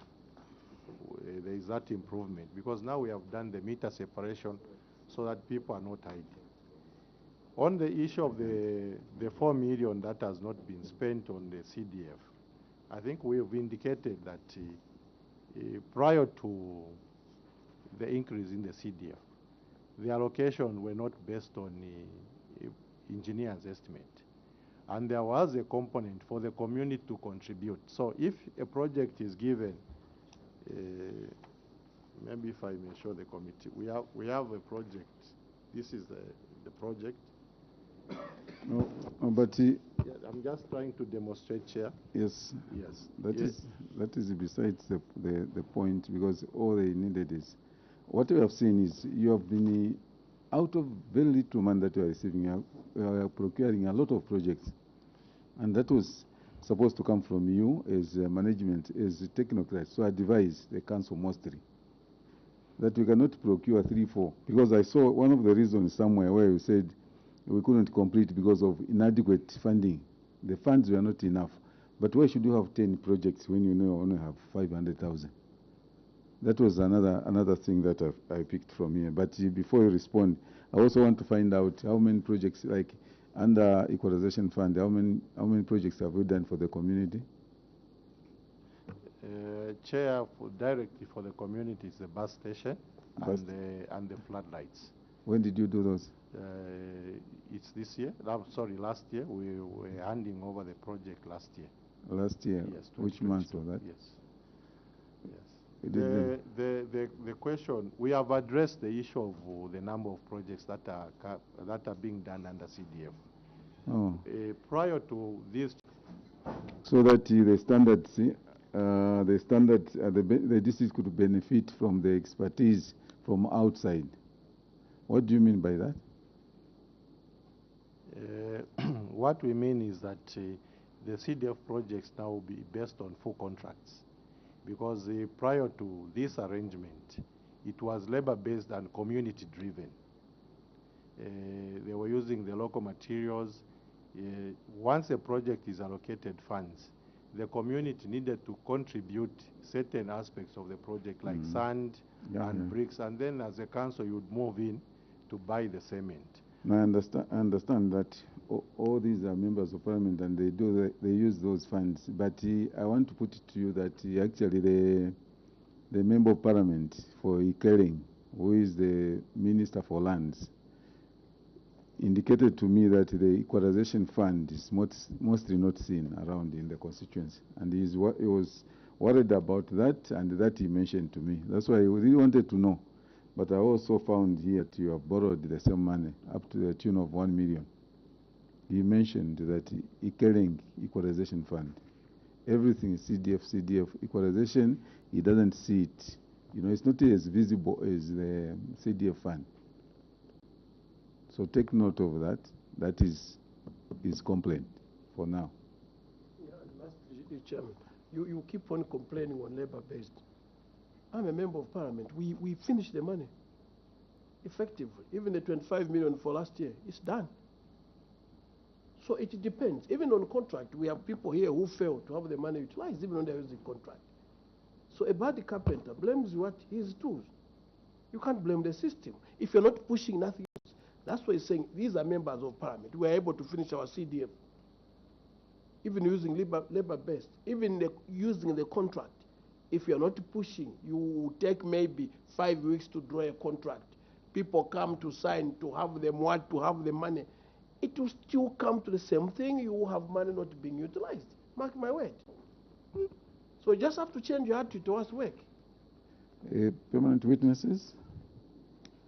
There is that improvement because now we have done the meter separation so that people are not hiding. On the issue of the 4 million that has not been spent on the CDF, I think we have indicated that prior to the increase in the CDF, the allocation were not based on engineer's estimate. And there was a component for the community to contribute. So if a project is given, maybe if I may show the committee, we have a project. This is the project. No, but yeah, I'm just trying to demonstrate, Chair. yes, Yes. that is besides the point, because all they needed is what we have seen is you have been out of very little money that you are receiving. You are procuring a lot of projects, and that was supposed to come from you as management, as technocrats. So I advise the council mostly that we cannot procure 3-4, because I saw one of the reasons somewhere where you said we couldn't complete because of inadequate funding. The funds were not enough. But why should you have 10 projects when you know only have 500,000? That was another thing that I picked from here. But before you respond, I also want to find out how many projects, like under equalization fund, how many projects have we done for the community? Chair, directly for the community is the bus station and the floodlights. When did you do those? It's this year. Sorry, last year. We were handing over the project last year. Last year? Yes. Which month was that? Yes. The question, we have addressed the issue of the number of projects that are being done under CDF. Oh. Prior to this. So that the standards, the district could benefit from the expertise from outside. What do you mean by that? What we mean is that the CDF projects now will be based on full contracts, because prior to this arrangement, it was labor-based and community-driven. They were using the local materials. Once a project is allocated funds, the community needed to contribute certain aspects of the project, like sand and bricks, and then as a council, you would move in to buy the cement. Now, I understand that all these are members of parliament and they use those funds. But I want to put it to you that actually the member of parliament for Ikeleng, who is the minister for lands, indicated to me that the equalization fund is mostly not seen around in the constituency, and he was worried about that, and that he mentioned to me. That's why I really wanted to know. But I also found here that you have borrowed the same money up to the tune of 1 million. He mentioned that Ikeleng Equalization Fund, everything is CDF equalization. He doesn't see it. You know, it's not as visible as the CDF fund. So take note of that. That is his complaint for now. Yeah, lastly, Chairman, you keep on complaining on labor-based. I'm a member of parliament. We finished the money effectively. Even the 25 million for last year is done. So it depends. Even on contract, we have people here who fail to have the money utilized, even when they're using contract. So a bad carpenter blames what? His tools. You can't blame the system. If you're not pushing nothing else, that's why he's saying these are members of parliament. We are able to finish our CDF. Even using labor-based, even using the contract. If you're not pushing, you will take maybe 5 weeks to draw a contract. People come to sign, to have them want to have the money. It will still come to the same thing. You will have money not being utilized. Mark my word. So you just have to change your attitude towards work. Permanent witnesses?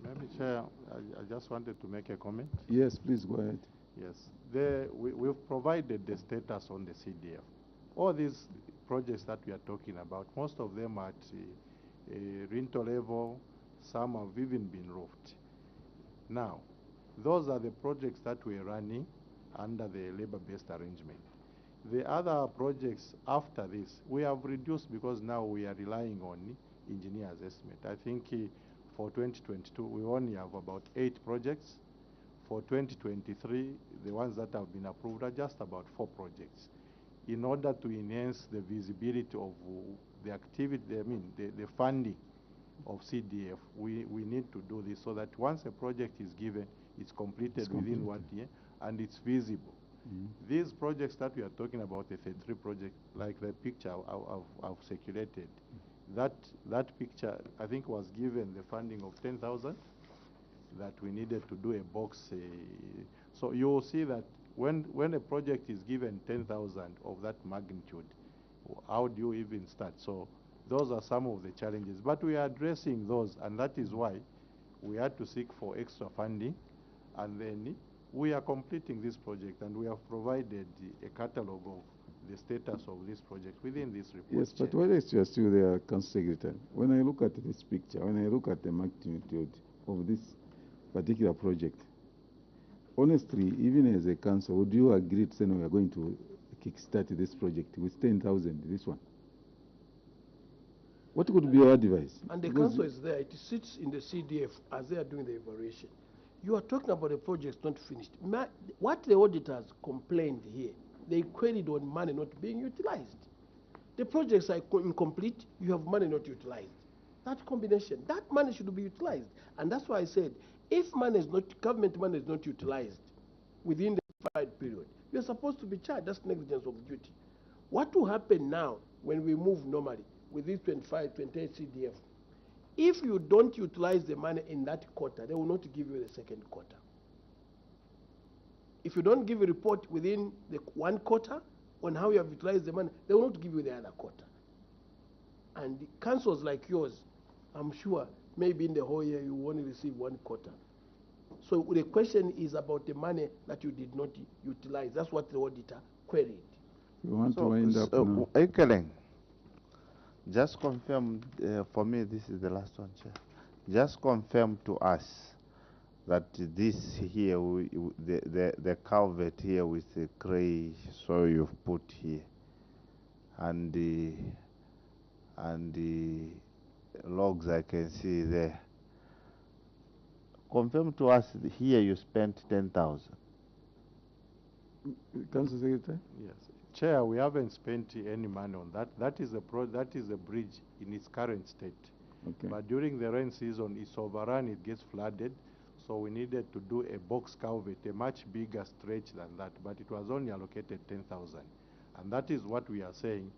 Maybe, Chair, I just wanted to make a comment. Yes, please go ahead. Yes, we've provided the status on the CDF. All these projects that we are talking about, most of them are at rental level, some have even been roofed. Now, those are the projects that we're running under the labor-based arrangement. The other projects after this, we have reduced because now we are relying on engineers' estimate. I think for 2022, we only have about 8 projects. For 2023, the ones that have been approved are just about 4 projects. In order to enhance the visibility of the activity, the funding of CDF, we need to do this so that once a project is given, it's completed within 1 year and it's visible. These projects that we are talking about, the 33 projects, like the picture I've circulated, that picture, I think, was given the funding of 10,000 that we needed to do a box. So you will see that when a project is given 10,000 of that magnitude, how do you even start? So those are some of the challenges, but we are addressing those, and that is why we had to seek for extra funding, and then we are completing this project, and we have provided a catalogue of the status of this project within this report. Yes, but while you are still there, Council Secretary, when I look at this picture, when I look at the magnitude of this particular project, honestly, even as a council, would you agree to say no, we are going to kickstart this project with 10,000, this one? What could be your advice? And the council is there, it sits in the CDF as they are doing the evaluation. You are talking about the projects not finished. What the auditors complained here, they queried on money not being utilized. The projects are incomplete, you have money not utilized. That combination, that money should be utilized. And that's why I said, if money is not, government money is not utilized within the defined period, you're supposed to be charged. That's negligence of duty. What will happen now when we move normally with this 25, 28 CDF? If you don't utilize the money in that quarter, they will not give you the second quarter. If you don't give a report within the 1 quarter on how you have utilized the money, they will not give you the other quarter. And the councils like yours, I'm sure, maybe in the whole year you only receive 1 quarter. So the question is about the money that you did not utilize. That's what the auditor queried. You want to wind up now? Ekeling, just confirm, for me, this is the last one, Chair. Just confirm to us that this here, the culvert here with the gray soil you've put here, and the logs I can see there, confirm to us here you spent 10,000. Council Secretary? Yes. Chair, we haven't spent any money on that. That is a bridge in its current state. Okay. But during the rain season, it's overrun, it gets flooded. So we needed to do a box culvert, a much bigger stretch than that. But it was only allocated 10,000. And that is what we are saying.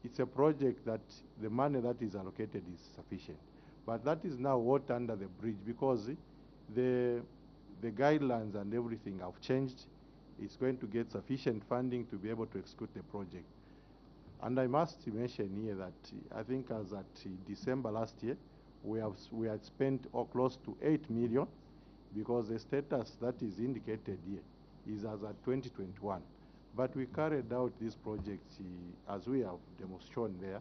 It's a project that the money that is allocated is sufficient. But that is now water under the bridge because the guidelines and everything have changed. It's going to get sufficient funding to be able to execute the project. And I must mention here that I think as at December last year, we had spent close to 8 million because the status that is indicated here is as at 2021. But we carried out this project as we have shown there.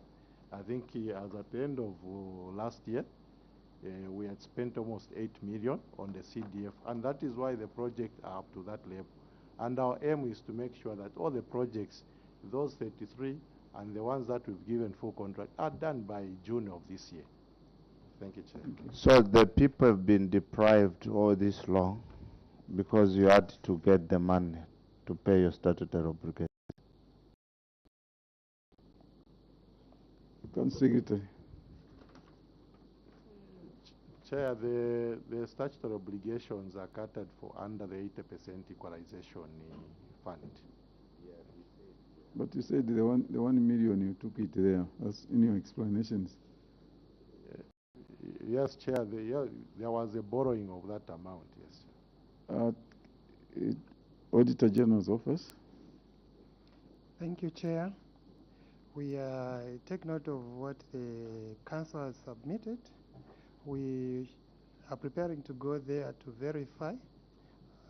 I think as at the end of last year, we had spent almost 8 million on the CDF, and that is why the project are up to that level. And our aim is to make sure that all the projects, those 33 and the ones that we've given full contract, are done by June of this year. Thank you, Chair. So the people have been deprived all this long because you had to get the money to pay your statutory obligation. Council Secretary. Chair, the statutory obligations are catered for under the 80% equalization fund. But you said the 1 million you took it there. That's in your explanations. Yes, Chair. There was a borrowing of that amount. Yes. Auditor General's office. Thank you, Chair. We take note of what the council has submitted. We are preparing to go there to verify.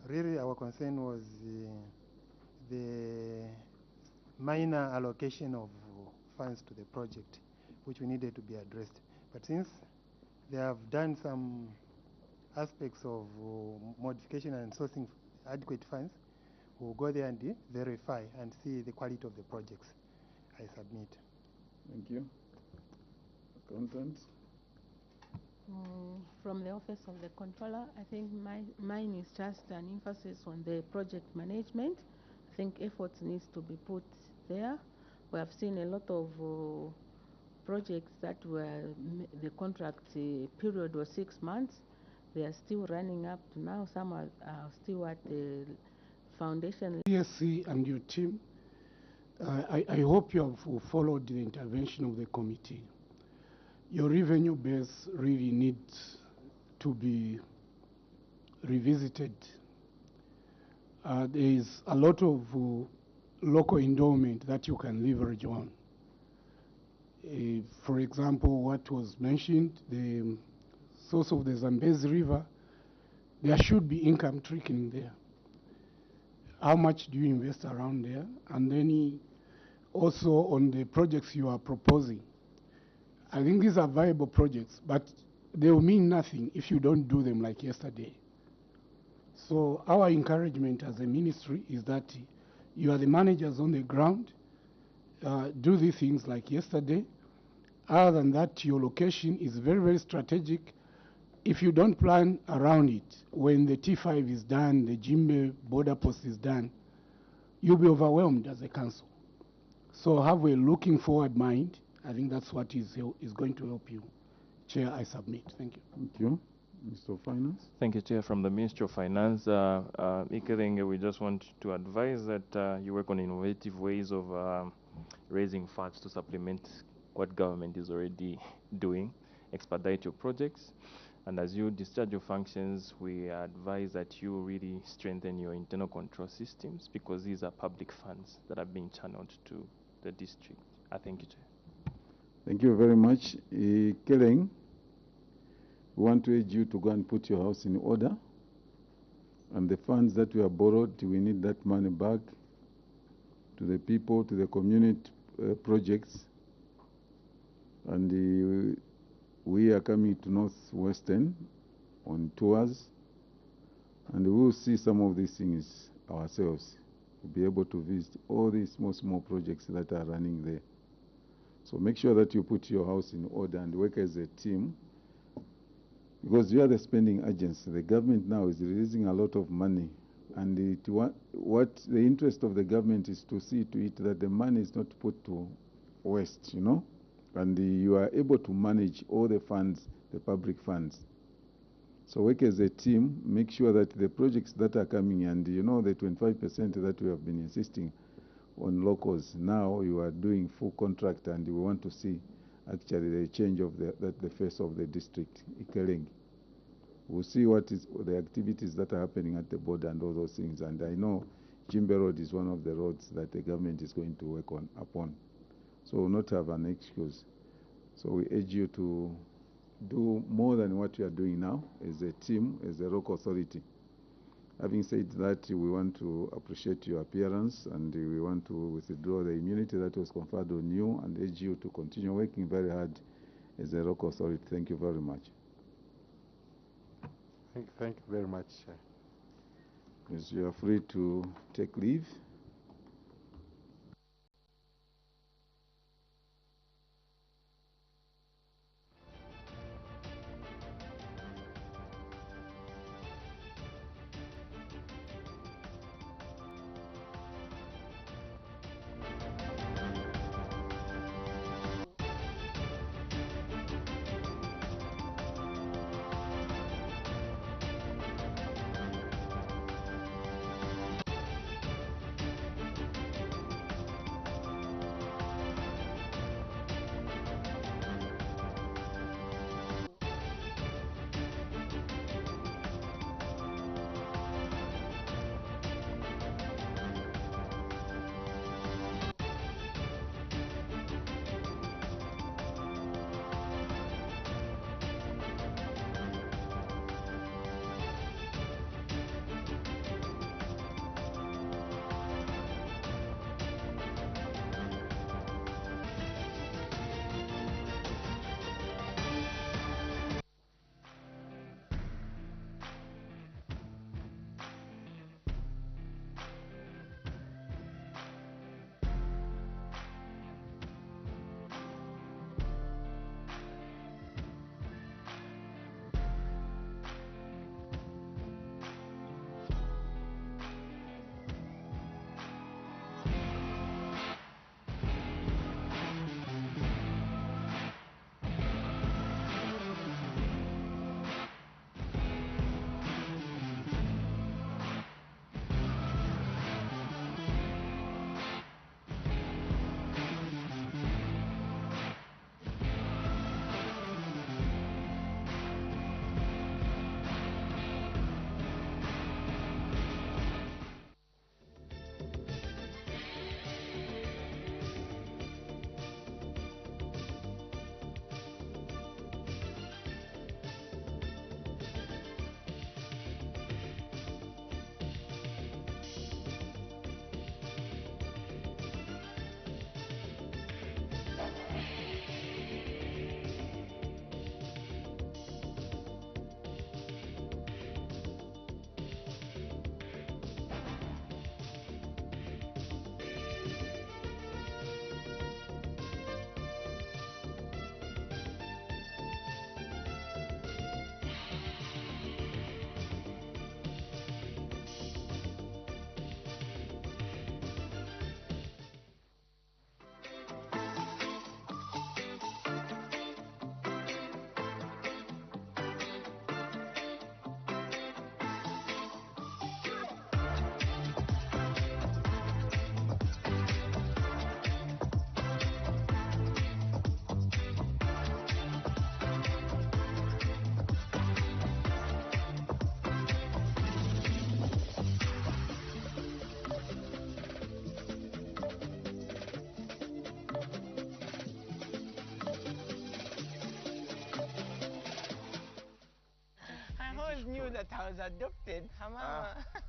Really, our concern was the minor allocation of funds to the project, which we needed to be addressed. But since they have done some aspects of modification and sourcing adequate funds, we'll go there and verify and see the quality of the projects I submit. Thank you. Accountant? From the Office of the Controller, I think mine is just an emphasis on the project management. I think efforts needs to be put there. We have seen a lot of projects that were, the contract period was 6 months. They are still running up to now. Some are still at the foundation. PSC and your team, I hope you have followed the intervention of the committee. Your revenue base really needs to be revisited. There is a lot of local endowment that you can leverage on. For example, what was mentioned, the source of the Zambezi River, there should be income trickling there. How much do you invest around there? And then also on the projects you are proposing. I think these are viable projects, but they will mean nothing if you don't do them like yesterday. So our encouragement as a ministry is that you are the managers on the ground, do these things like yesterday. Other than that, your location is very, very strategic. If you don't plan around it, when the T5 is done, the Jimbe border post is done, you'll be overwhelmed as a council. So have a looking forward mind. I think that's what is going to help you. Chair, I submit. Thank you. Thank you. Mr. Finance? Thank you, Chair. From the Ministry of Finance, Ikerenge, we just want to advise that you work on innovative ways of raising funds to supplement what government is already doing, expedite your projects. And as you discharge your functions, we advise that you really strengthen your internal control systems, because these are public funds that are being channeled to the district. I thank you, Chair. Thank you very much. Keleng, we want to urge you to go and put your house in order. And the funds that we have borrowed, we need that money back to the people, to the community projects. And we are coming to Northwestern on tours. And we will see some of these things ourselves. We'll be able to visit all these small projects that are running there. So make sure that you put your house in order and work as a team, because you are the spending agents. The government now is releasing a lot of money, and what the interest of the government is to see to it that the money is not put to waste, you know, and you are able to manage all the funds, the public funds. So work as a team, make sure that the projects that are coming, and you know the 25% that we have been insisting on locals, now you are doing full contract, and we want to see actually the change of the face of the district, Ikeleng. We'll see what is the activities that are happening at the border and all those things. And I know Jimbe Road is one of the roads that the government is going to work upon. So we'll not have an excuse. So we urge you to do more than what you are doing now as a team, as a local authority. Having said that, we want to appreciate your appearance, and we want to withdraw the immunity that was conferred on you and urge you to continue working very hard as a local authority. Thank you very much. Thank you very much. Yes, you are free to take leave. that I was adopted.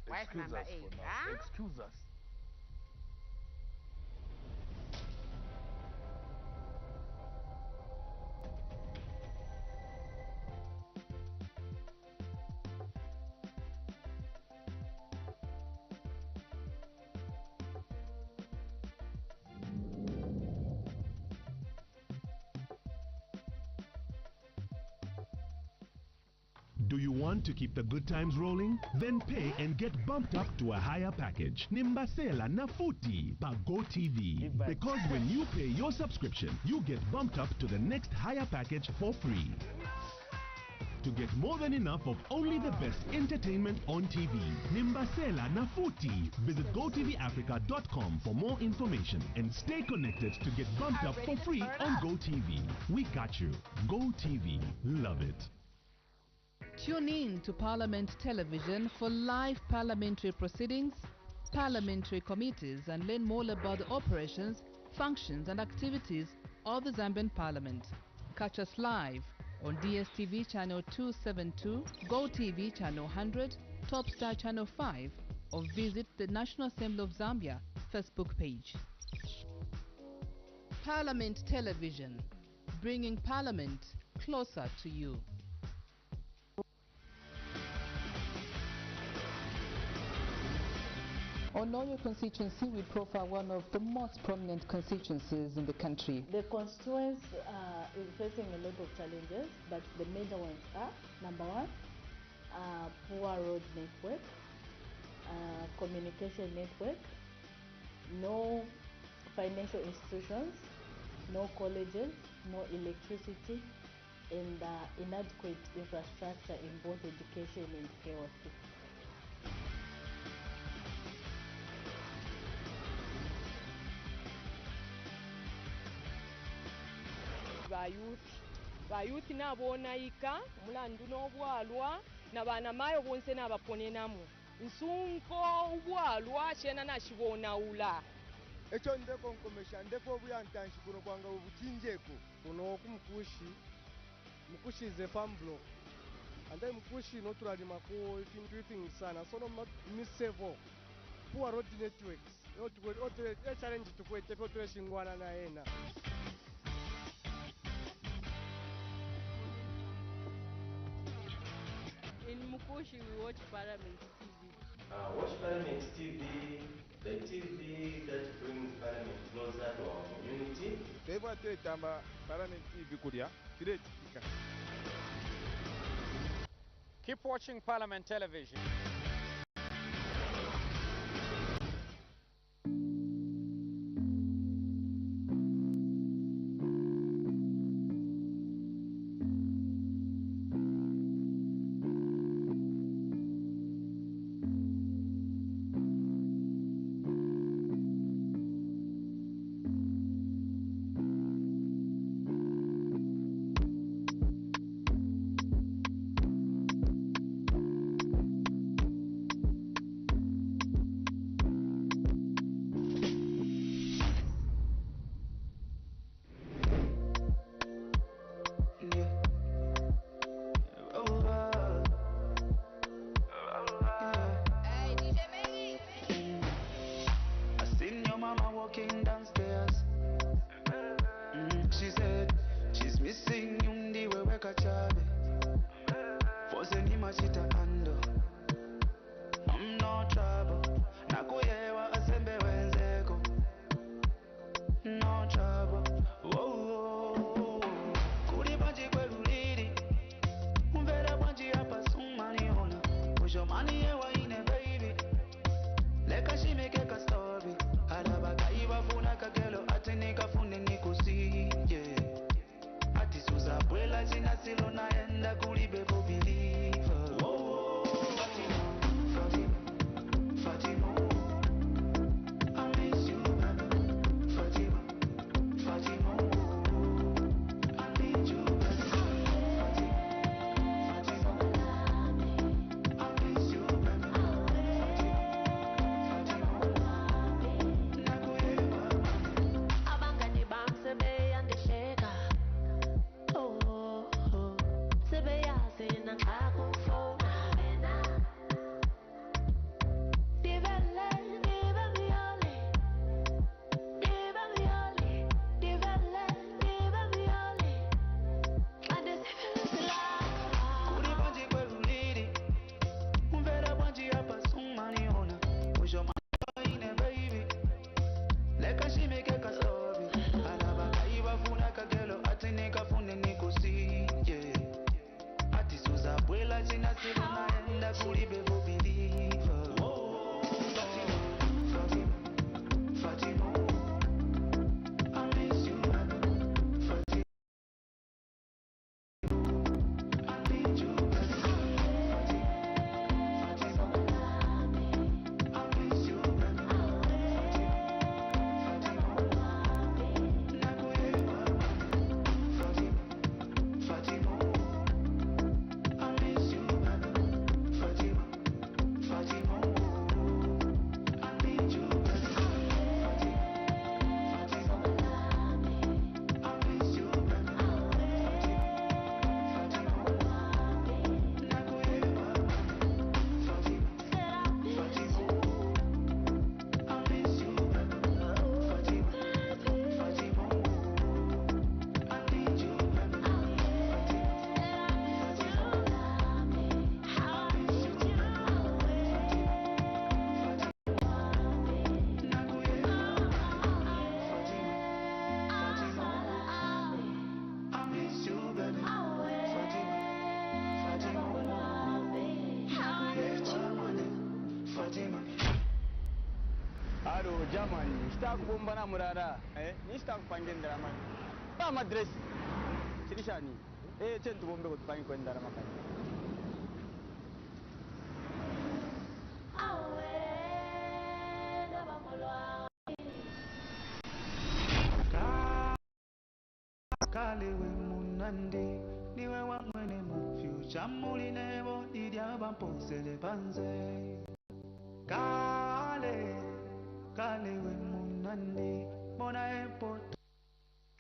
Wife Excuse number us 8. for now. Huh? Excuse us. Do you want to keep the good times rolling? Then pay and get bumped up to a higher package. Nimbasela Nafuti by GoTV. Because when you pay your subscription, you get bumped up to the next higher package for free. To get more than enough of only the best entertainment on TV. Nimbasela Nafuti. Visit GoTVAfrica.com for more information and stay connected to get bumped up for free on GoTV. We got you. GoTV. Love it. Tune in to Parliament Television for live parliamentary proceedings, parliamentary committees, and learn more about the operations, functions, and activities of the Zambian Parliament. Catch us live on DSTV Channel 272, GoTV Channel 100, Topstar Channel 5, or visit the National Assembly of Zambia Facebook page. Parliament Television, bringing Parliament closer to you. On Know Your Constituency, we profile one of the most prominent constituencies in the country. The constituency is facing a lot of challenges, but the major ones are, number one, poor road network, communication network, no financial institutions, no colleges, no electricity, and inadequate infrastructure in both education and health. bayuthi nabonayika mulandu n'obwalwa nabana mayo bonse nabaponenamu nsunko obwalwa shena nashibonawula ekyo ndeko nkomesha ndeko obyantanshi kuno kwanga obuchinjeko kuno mukushi is a farm block and mukushi no turalima ko everything sana so no misevo poor road networks otu challenge tukwete ko tureshingwana na yena. In Mukushi, we watch Parliament TV. Watch Parliament TV, the TV that brings Parliament closer to our community. Parliament TV kulia, Keep watching Parliament Television. Germany, sitaki bomba na murara. Ni sitaki kupangendera mani. Ba madress. Chilishani. Chentu bombe kutupangi kwendara makani. Kalewe munandi niwe wamwene mu future muli nebo idia bamposele panze kalewe munandi mona airport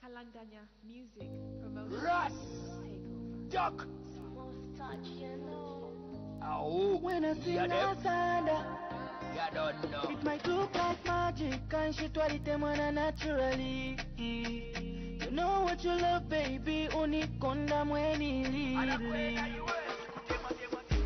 Kalandanya music promotion. Russ Duck when I sing a thunder you don't know it might look like magic and shit what it emana naturally. You know what you love, baby, unikonda mweni lili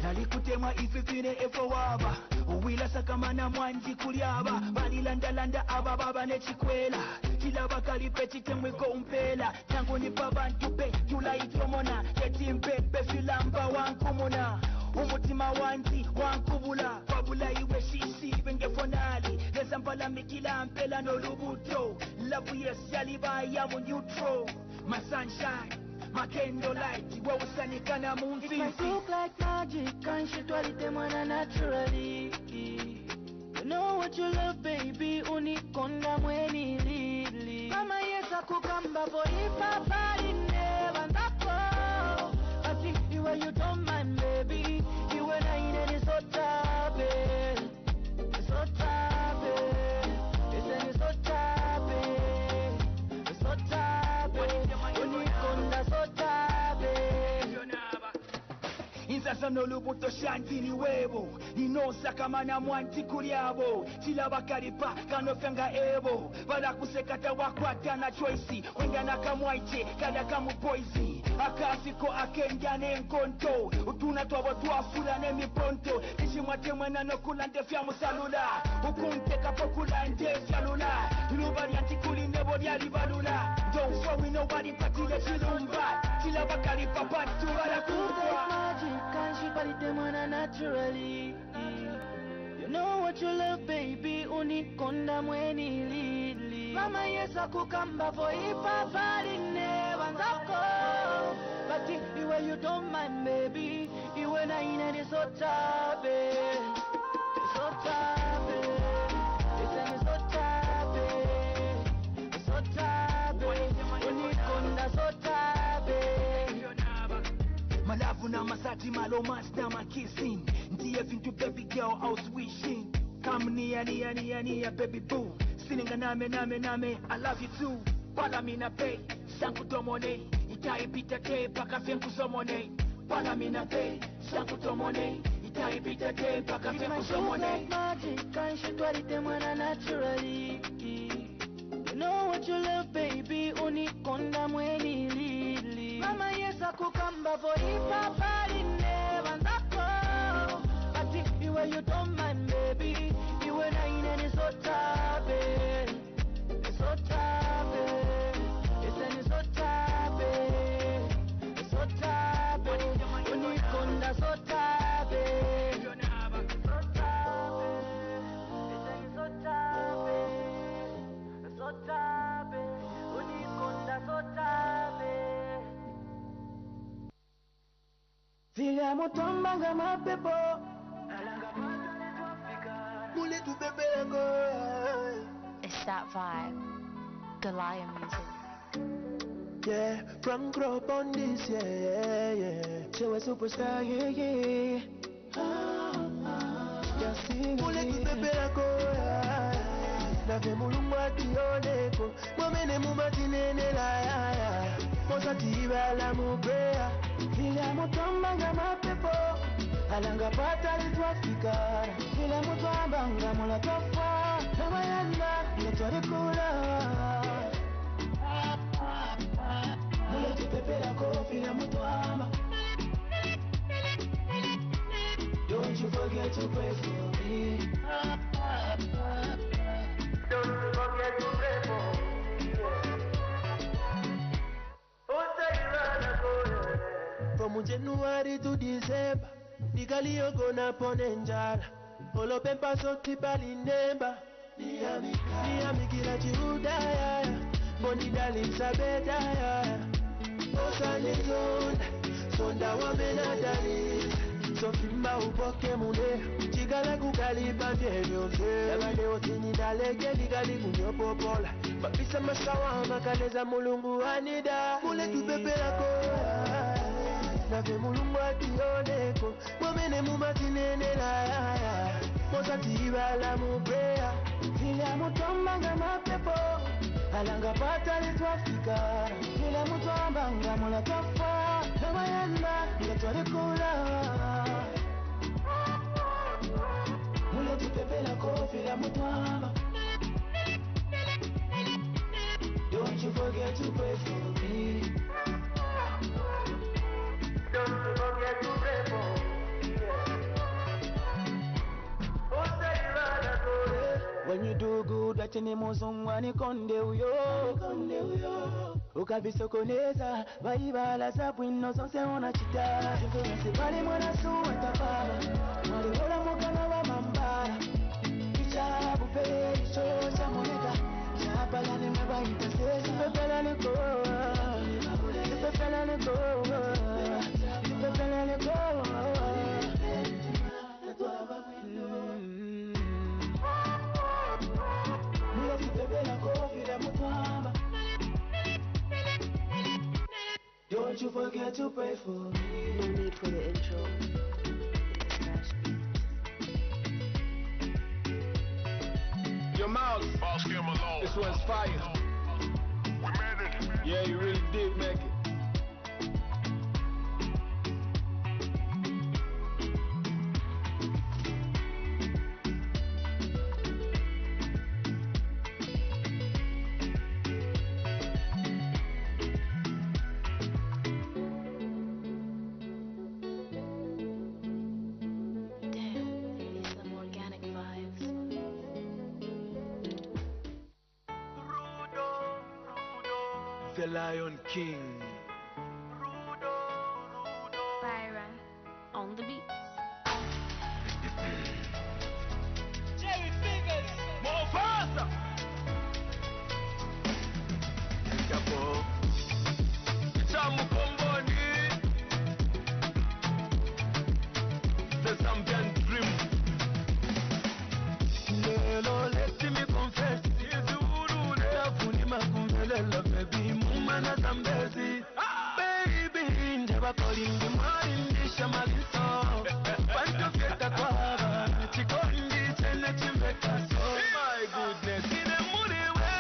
Nalikutema ififine efo waba Uwila sakamana mwanji kuliaba Balilandalanda aba baba nechikwela Chilaba kalipe chitemweko umpela Tangu nipa bantu pe Yula itomona Yetimpepe filamba wankumuna Umutima wanzi wankubula Babula iwe shisi Benge fonali Lezampala mikila mpela no lubuto Love yes yaliba ya mu neutral My sunshine my candlelight, what was sunny kana moon. It might look like magic, and shit what it emana naturally. You know what you love, baby, unikonda mweni lili. Mama yesa kukamba for papa never ndako. Ati iwe you don't mind, baby. Iwe na ine ni so tabe, so tabe. Ese ni so tabe, so tabe. Unikonda so Inzasa no lubuto shanti ni webo Inosa kama na mwanti kuliabo Chila bakaripa kanofenga ebo Bala kusekata wakwata na choice Wenga na kamwaiche kada kamu poisi Akasiko akengane nkonto Utuna tuwa tuafula ne miponto Ishi mwate mwena no kulande fya musalula Ukunte kapokula nje salula Ilubari antikuli nebo diali balula Don't show me nobody patile chilumba Chila bakaripa patu wala kubwa Can't she body them on naturally? You know what you love, baby. Unikonda mweni lili. Mama yesa kukamba for papa never ndako. But iwe you don't mind, baby. Iwe na ina ni so tabe, so tabe. Ese ni so tabe, so tabe. Unikonda so tabe. Malavu na masati malomance na makissing Ndiye vintu baby girl I was wishing Come near baby boo Sininga name I love you too Pala mina pay Sanku tomone Itaipita te paka fenku somone Pala mina pay Sanku tomone Itaipita te paka fenku somone It might look like magic and shit what it emana naturally. You know what you love, baby. Unikonda mweni lili. Mama yesa kukamba for papa never ndako. Ati iwe you don't mind, baby. Iwe na ine ni so tabe, so tabe. Ese ni so tabe, so tabe. Unikonda so tabe, so tabe. Ese ni so tabe, so tabe. Unikonda so tabe. Figa mutomba nga mapepo Mule tu bebe yango It's that vibe. Goliath music. Yeah, from crop on this, yeah Show a superstar, yeah Just sing Mule tu bebe yango Nave mulungu ationeko Mwamene mumatinene la Mosa tibala mubea Kila mutomba nga mapepo Alanga pata litwafika Kila mutomba nga mula tofa Nama yana Netwari kula Mule tupepela kofi na mutomba Don't you forget to pray for me Don't you forget to pray for me From January to December, Nigalio gonna pon njala. Olo pempa so tipali nemba. Niyamikira chiudaya bonidalitsa bedaya osanizonda sonda wamenadalitsa sofimba upoke mune chikala kukalipa vyevyovye yabaleo sinidaleke likali kunyopopola mapisa masawa makaleza mulungu anida mule tupepelako nave mulungu atiyoneko mwamene mumatinenela mosatibala mupea vila mutombanga mapepo alanga pata litwafika vila mutombanga mula twafa namayanda ngatwalikula mule tupepelako vila mutwamba. Don't you forget to pray for me. Don't you forget to pray for me. When you do good, wacheni muzungwani konde uyo. Ukabisokoneza, vaibala sabwino zonse unachita. Sibali mwana suwa tapaba, mwalihola mukana wa mambara. Icha bupe, icho chamoneka. Chapala ni meba itasesa. Pepela ni koa, pepela ni koa, pepela ni koa. Don't you forget to pray for me. No need for the intro. Your mouth. This one's fire. We made it. Yeah, you really did make it. The Lion King. Byron on the beat. Jerry Fingers. More faster. Chapo. Chamu Komboni. The Zambian dream. Lelo, let me confess. Baby, mumana zambezi. Baby, njaba kolingi mwalindisha maliso. Panto fieta kwa haba, chikondi chene chimbeka so. My goodness. Ine muliwe,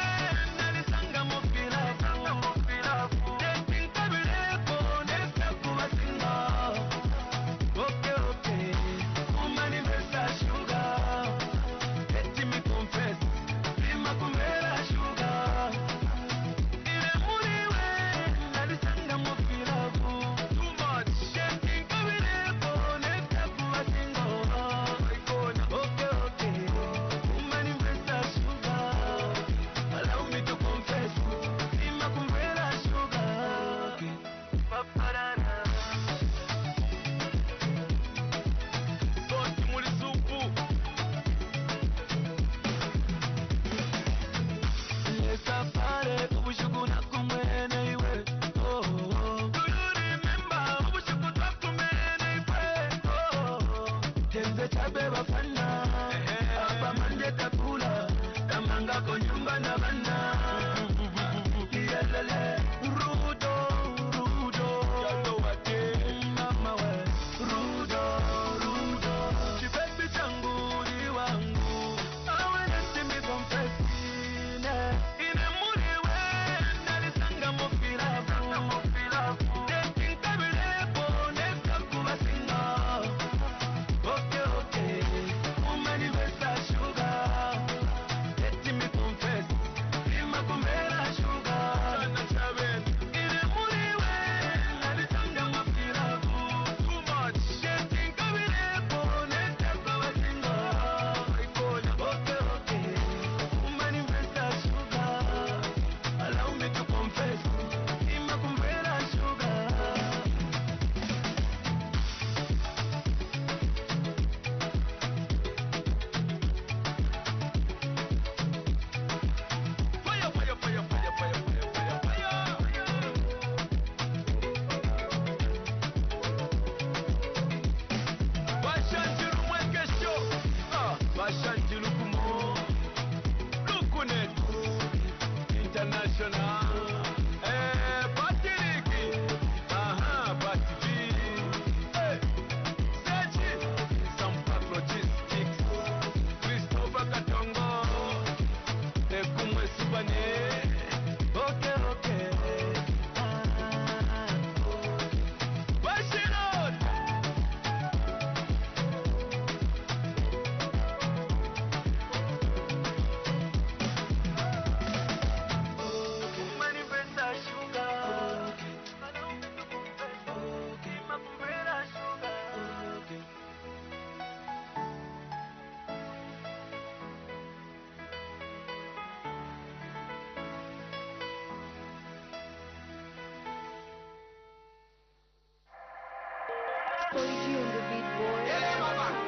nalisanga mofilafu. Dating kabileko, nesa kuwa single. Okay, umani vesa sugar. Let me confess, lima kumela sugar. Too much.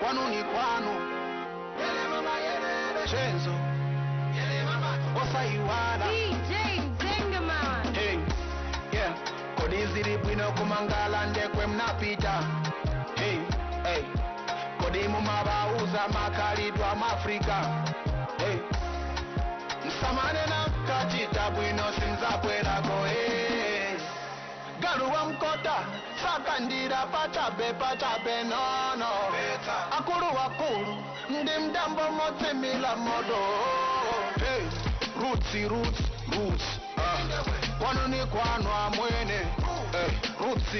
kwanu ni kwanu. Chenzo osaiwala. DJ Zengaman. Hey, yeah. Kodiziri bwino kumangala ndekwe mnapita. Hey, hey. Kodimu mabauza makalidwa mafrika. Hey. Msamane na kachita bwino simzapwelako. Hey. Galuwa mkota sakandira pachabe nono. Akuru wakuru ndi mdambo motsimila modo. Hey. Roots. Kwanu ni kwanu amwene. Roots.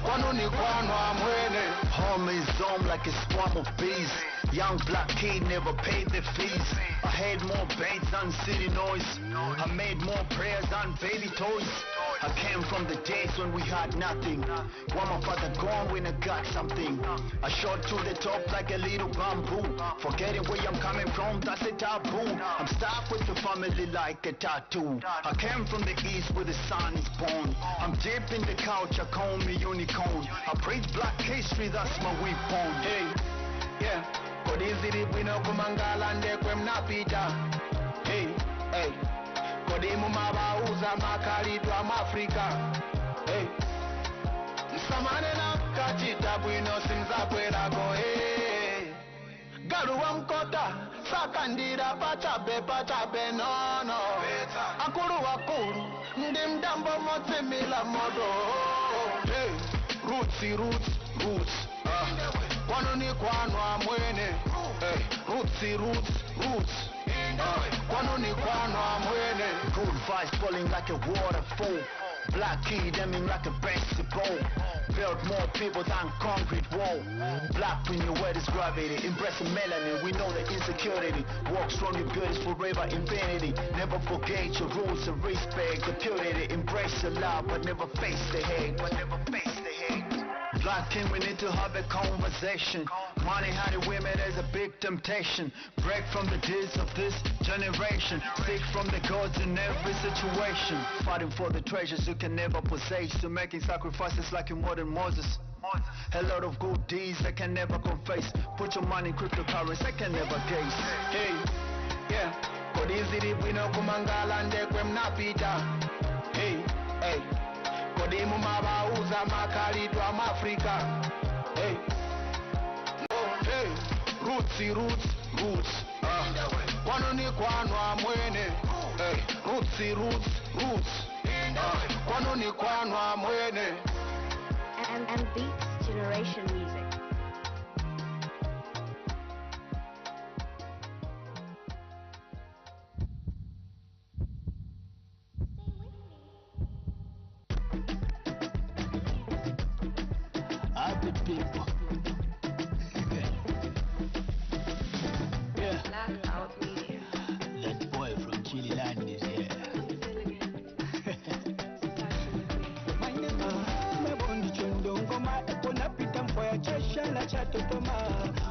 Kwanu ni kwanu amwene. Home is home like a swarm of bees. Young black kid never paid the fees. I had more baits than city noise. I made more prayers than baby toys. I came from the days when we had nothing. While my father gone when I got something. I shot to the top like a little bamboo. Forgetting where I'm coming from, that's a taboo. I'm stuck with the family like a tattoo. I came from the east where the sun is born. I'm deep in the couch, I call me unicorn. I preach black history, that's my weapon. Hey, yeah. Kodiziri bwino kumangala ndekwe mnapita. Hey, hey. Kodimu mabauza makalidwa mafrika. Hey. Msamane na kachita bwino simzapwelako. Hey. Galuwa mkota sakandira pachabe nono. Akuru wakuru ndi mdambo motsimila modo. Hey. Roots. Kwanu ni kwanu amwene. Hey. Roots. Kwanu ni kwanu amwene. Good vibes falling like a waterfall. Black kid aiming like a basketball. Built more people than concrete wall. Black when you wear this gravity. Embracing melanin, we know the insecurity. Walk strong, your good is forever infinity. Never forget your rules and respect the purity. Embrace the love but never face the hate. Black king, we need to have a conversation. Money, honey, women is a big temptation. Break from the deeds of this generation. Seek from the gods in every situation. Fighting for the treasures you can never possess. To making sacrifices like in modern Moses. A lot of good deeds I can never confess. Put your money in cryptocurrency, I can never guess. Hey, yeah. Kodiziri bwino kumangala ndekwe mnapita. Hey, hey. Kodimu mabauza makalidwa mafrika. Hey. Hey. Roots. Kwanu ni kwanu amwene. Hey. Roots. Kwanu ni kwanu amwene. And Beats Generation Music. Happy people. Yeah. Blackout Media. That boy from Chile land is here. Chashala chatotoma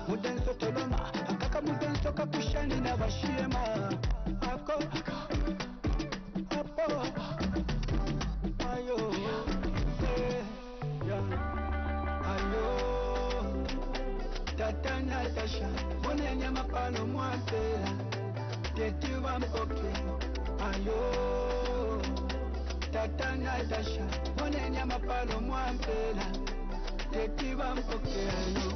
mudenso toloma akaka mudenso kakushani na bashiema ako apo ayo ya ayo tata Natasha mone nyama palo mwapela tetiwa mpoke ayo tata Natasha mone nyama palo mwapela tetiwa mpoke ayo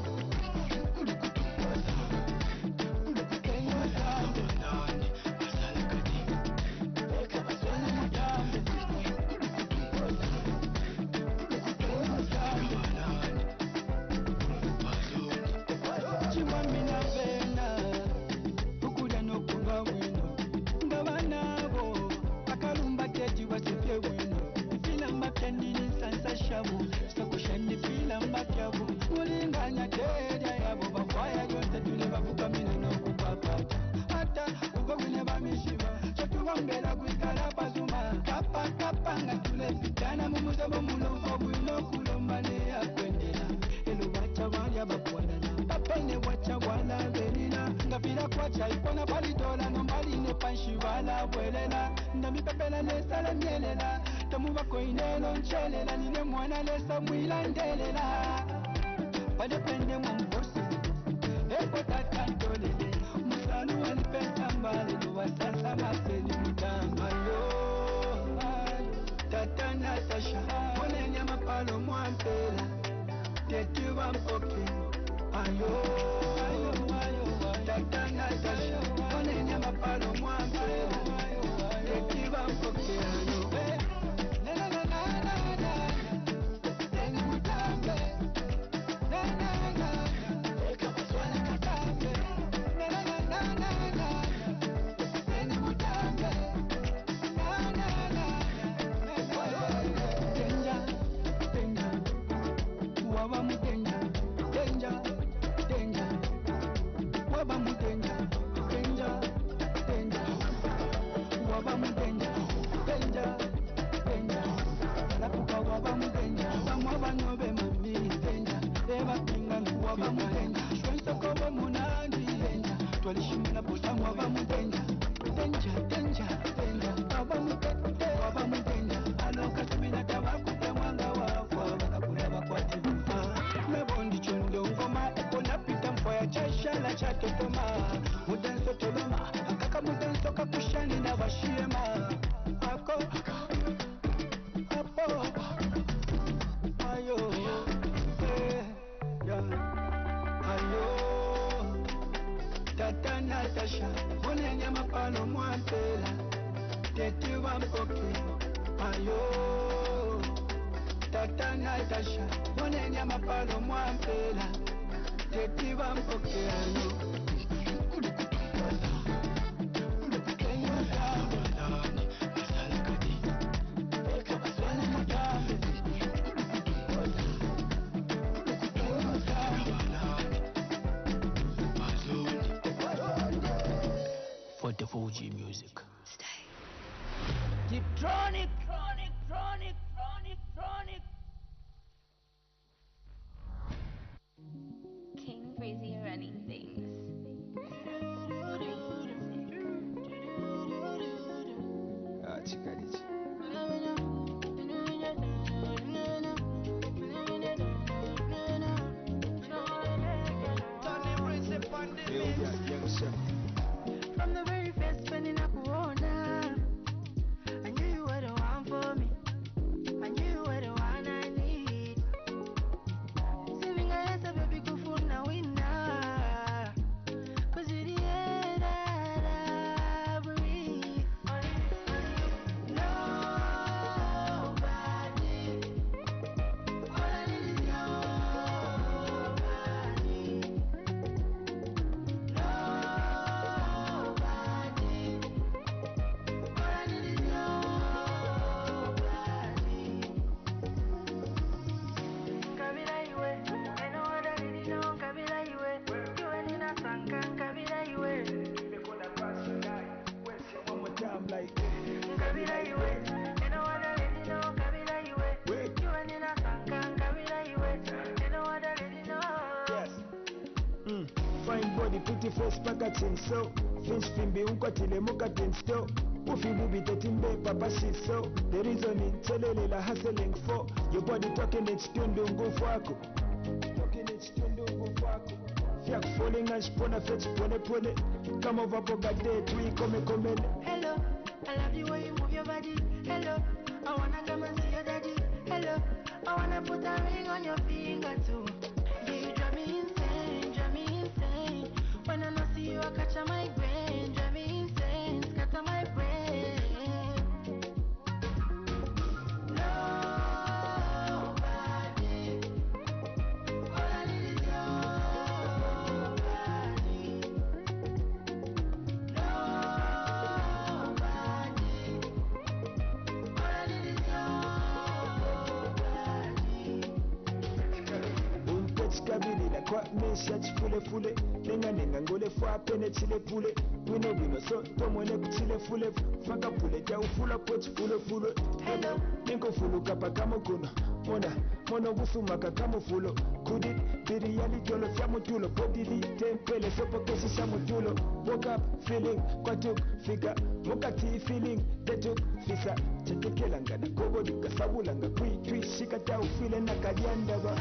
wadepende mwambosi epo tatantolele musalu walipenta mbali luwasasa maseni mutamayo tata Natasha monenya mapalo mwampela tetuwa mpoke ayo tata Natasha monenya mapalo mwampela tetuwa mpoke ayo Tata Natasha, monenya mapalo mwampela, tetuwa mpoke, ayo. Tata Natasha, monenya mapalo mwampela, tetuwa mpoke, ayo. The 4G music. Stay. Deeptronic. King Breezy running things. Chikarichi. From the very first when in a corner, I knew you were the one for me. I knew you were the one I need. Saving a yes, baby, go for now winner. Cause you're the air that I breathe. Nobody, all I need is Fine body, pretty face, packaging so. Finch Pimbi, Unkwatile, Mokatin still. Ufi Bubi, Tetimbe, Papa, she's so. The reasoning, Telele, la hustling for. Your body talking, it's tundu, go fako. Talking, it's tundu, go fako. Fiak falling and spona fetch, pole. Come over, Boga date, we come. hello, I love the way you move your body. Hello, I wanna come and see your daddy. Hello, I wanna put a ring on your finger too. You drive me insane. When I not see you, I catch a migraine. Drive me insane, scatter my brain. Nobody, all I need is nobody. Kabili kwa mesha chifule nenga ngole fwa pene chile pule wino so tomwene kuchile fule faka pule ja ufula poch fule hello ninko fulu kapa kamo kuno mona busuma kakamo fulo kudi biri yali jolo fya mutulo podili tempele sopo kesi sha mutulo woke up feeling kwatuk fika mukati feeling detuk fisa chetekelanga na kobo dukasabulanga kwi shika ta ufile na kajanda ba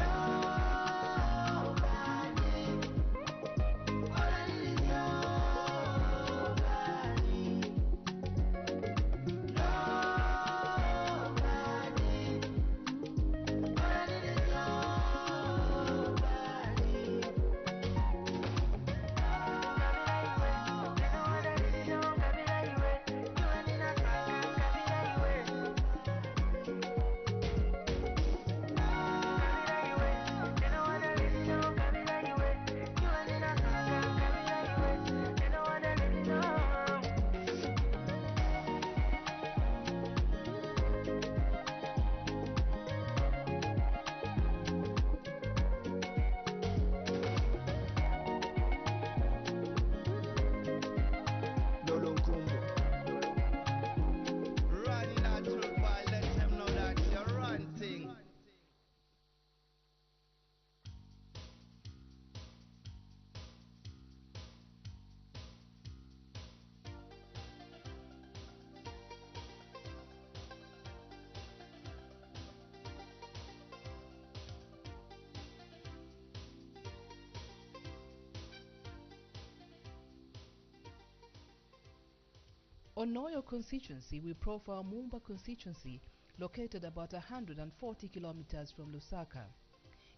On Noyo constituency, we profile Mumba constituency, located about 140 kilometers from Lusaka.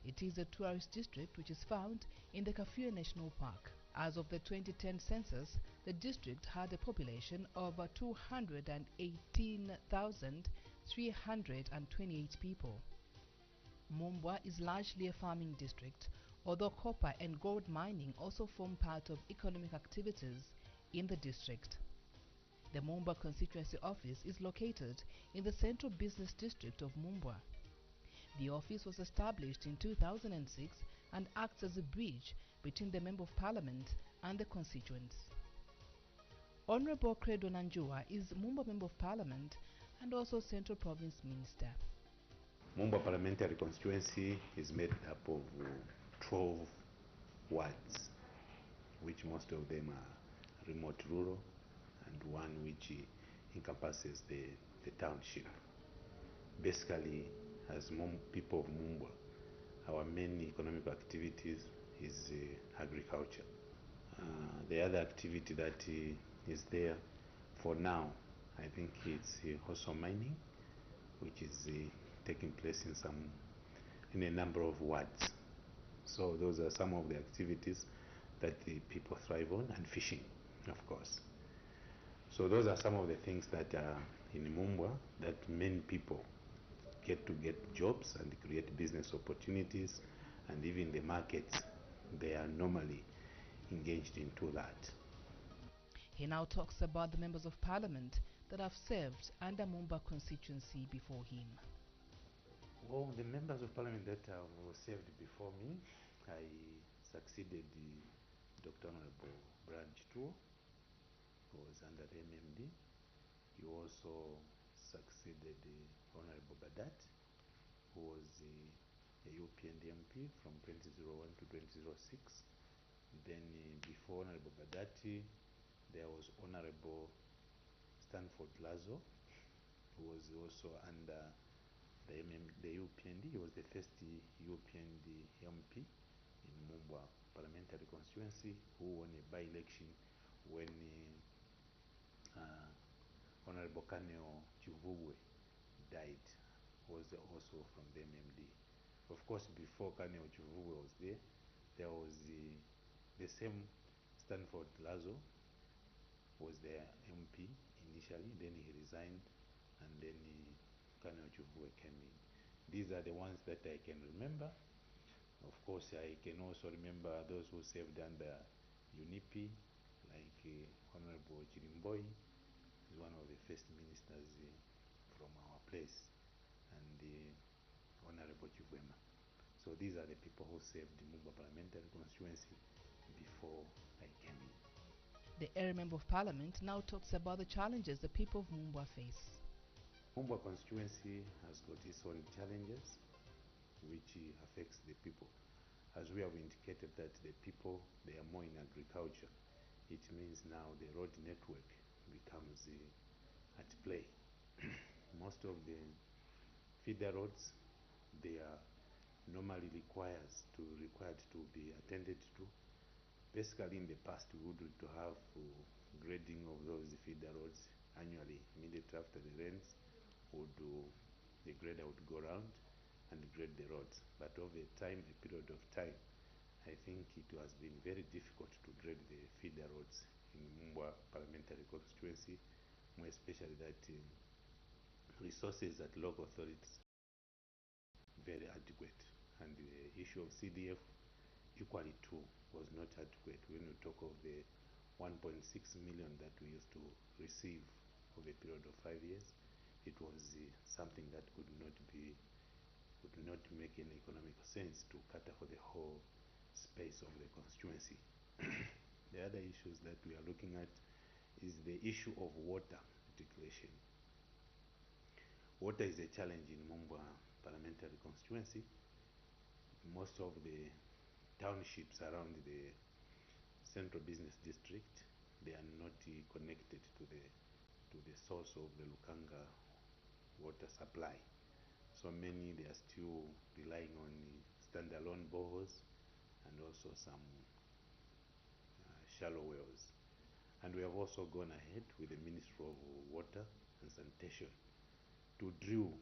It is a tourist district which is found in the Kafue National Park. As of the 2010 census, the district had a population of 218,328 people. Mumbwa is largely a farming district, although copper and gold mining also form part of economic activities in the district. The Mumbwa constituency office is located in the central business district of Mumbwa. The office was established in 2006 and acts as a bridge between the Member of Parliament and the constituents. Honorable Credo Nanjua is Mumbwa Member of Parliament and also Central Province Minister. Mumba Parliamentary Constituency is made up of 12 wards, which most of them are remote rural, and one which encompasses the township. Basically, as people of Mumbwa, our main economic activities is agriculture. The other activity that is there for now, I think it's also mining, which is taking place in a number of wards. So those are some of the activities that the people thrive on, and fishing, of course. So those are some of the things that are in Mumbwa that many people get jobs and create business opportunities, and even the markets, they are normally engaged into that. He now talks about the members of parliament that have served under Mumba constituency before him. Well, the members of parliament that have served before me, I succeeded Dr. Honorable Brian Chituo, who was under the MMD. He also succeeded Honorable Badat, who was a UPND MP from 2001 to 2006. Then before Honorable Badati, there was Honorable Stanford Lazo, who was also under the UPND. He was the first UPND MP in Mumbwa parliamentary constituency, who won a by-election when Honorable Kaneo Chivugwe died, was also from the MMD. Of course, before Kaneo Chivugwe was there was the same Stanford Lazo was the MP initially, then he resigned, and then Kaneo Chivugwe came in. These are the ones that I can remember. Of course, I can also remember those who served under UNIPI, like Honorable Chirimboy, is one of the first ministers from our place, and Honorable Chivwema. So these are the people who served the Mumba parliamentary constituency before I came in. The area member of parliament now talks about the challenges the people of Mumbwa face. Mumbwa constituency has got its own challenges, which affects the people. As we have indicated that the people, they are more in agriculture, it means now the road network becomes at play. Most of the feeder roads, they are normally required to be attended to. Basically, in the past, we would to have grading of those feeder roads annually. Immediately after the rains, the grader would go around and grade the roads. But over a period of time, I think it has been very difficult to grade the feeder roads in Mumbwa parliamentary constituency, more especially that resources at local authorities very adequate, and the issue of CDF equally too was not adequate. When we talk of the 1.6 million that we used to receive over a period of 5 years, it was something that would not make any economic sense to cater for the whole space of the constituency. The other issues that we are looking at is the issue of water articulation. Water is a challenge in Mumbwa parliamentary constituency. Most of the townships around the central business district, they are not connected to the source of the Lukanga water supply. So many, they are still relying on standalone boreholes and also some shallow wells. And we have also gone ahead with the Ministry of Water and Sanitation to drill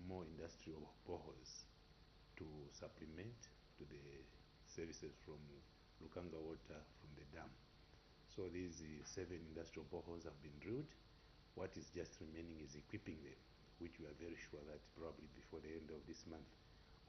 more industrial boreholes to supplement to the services from Lukanga water from the dam. So these 7 industrial boreholes have been drilled. What is just remaining is equipping them, which we are very sure that probably before the end of this month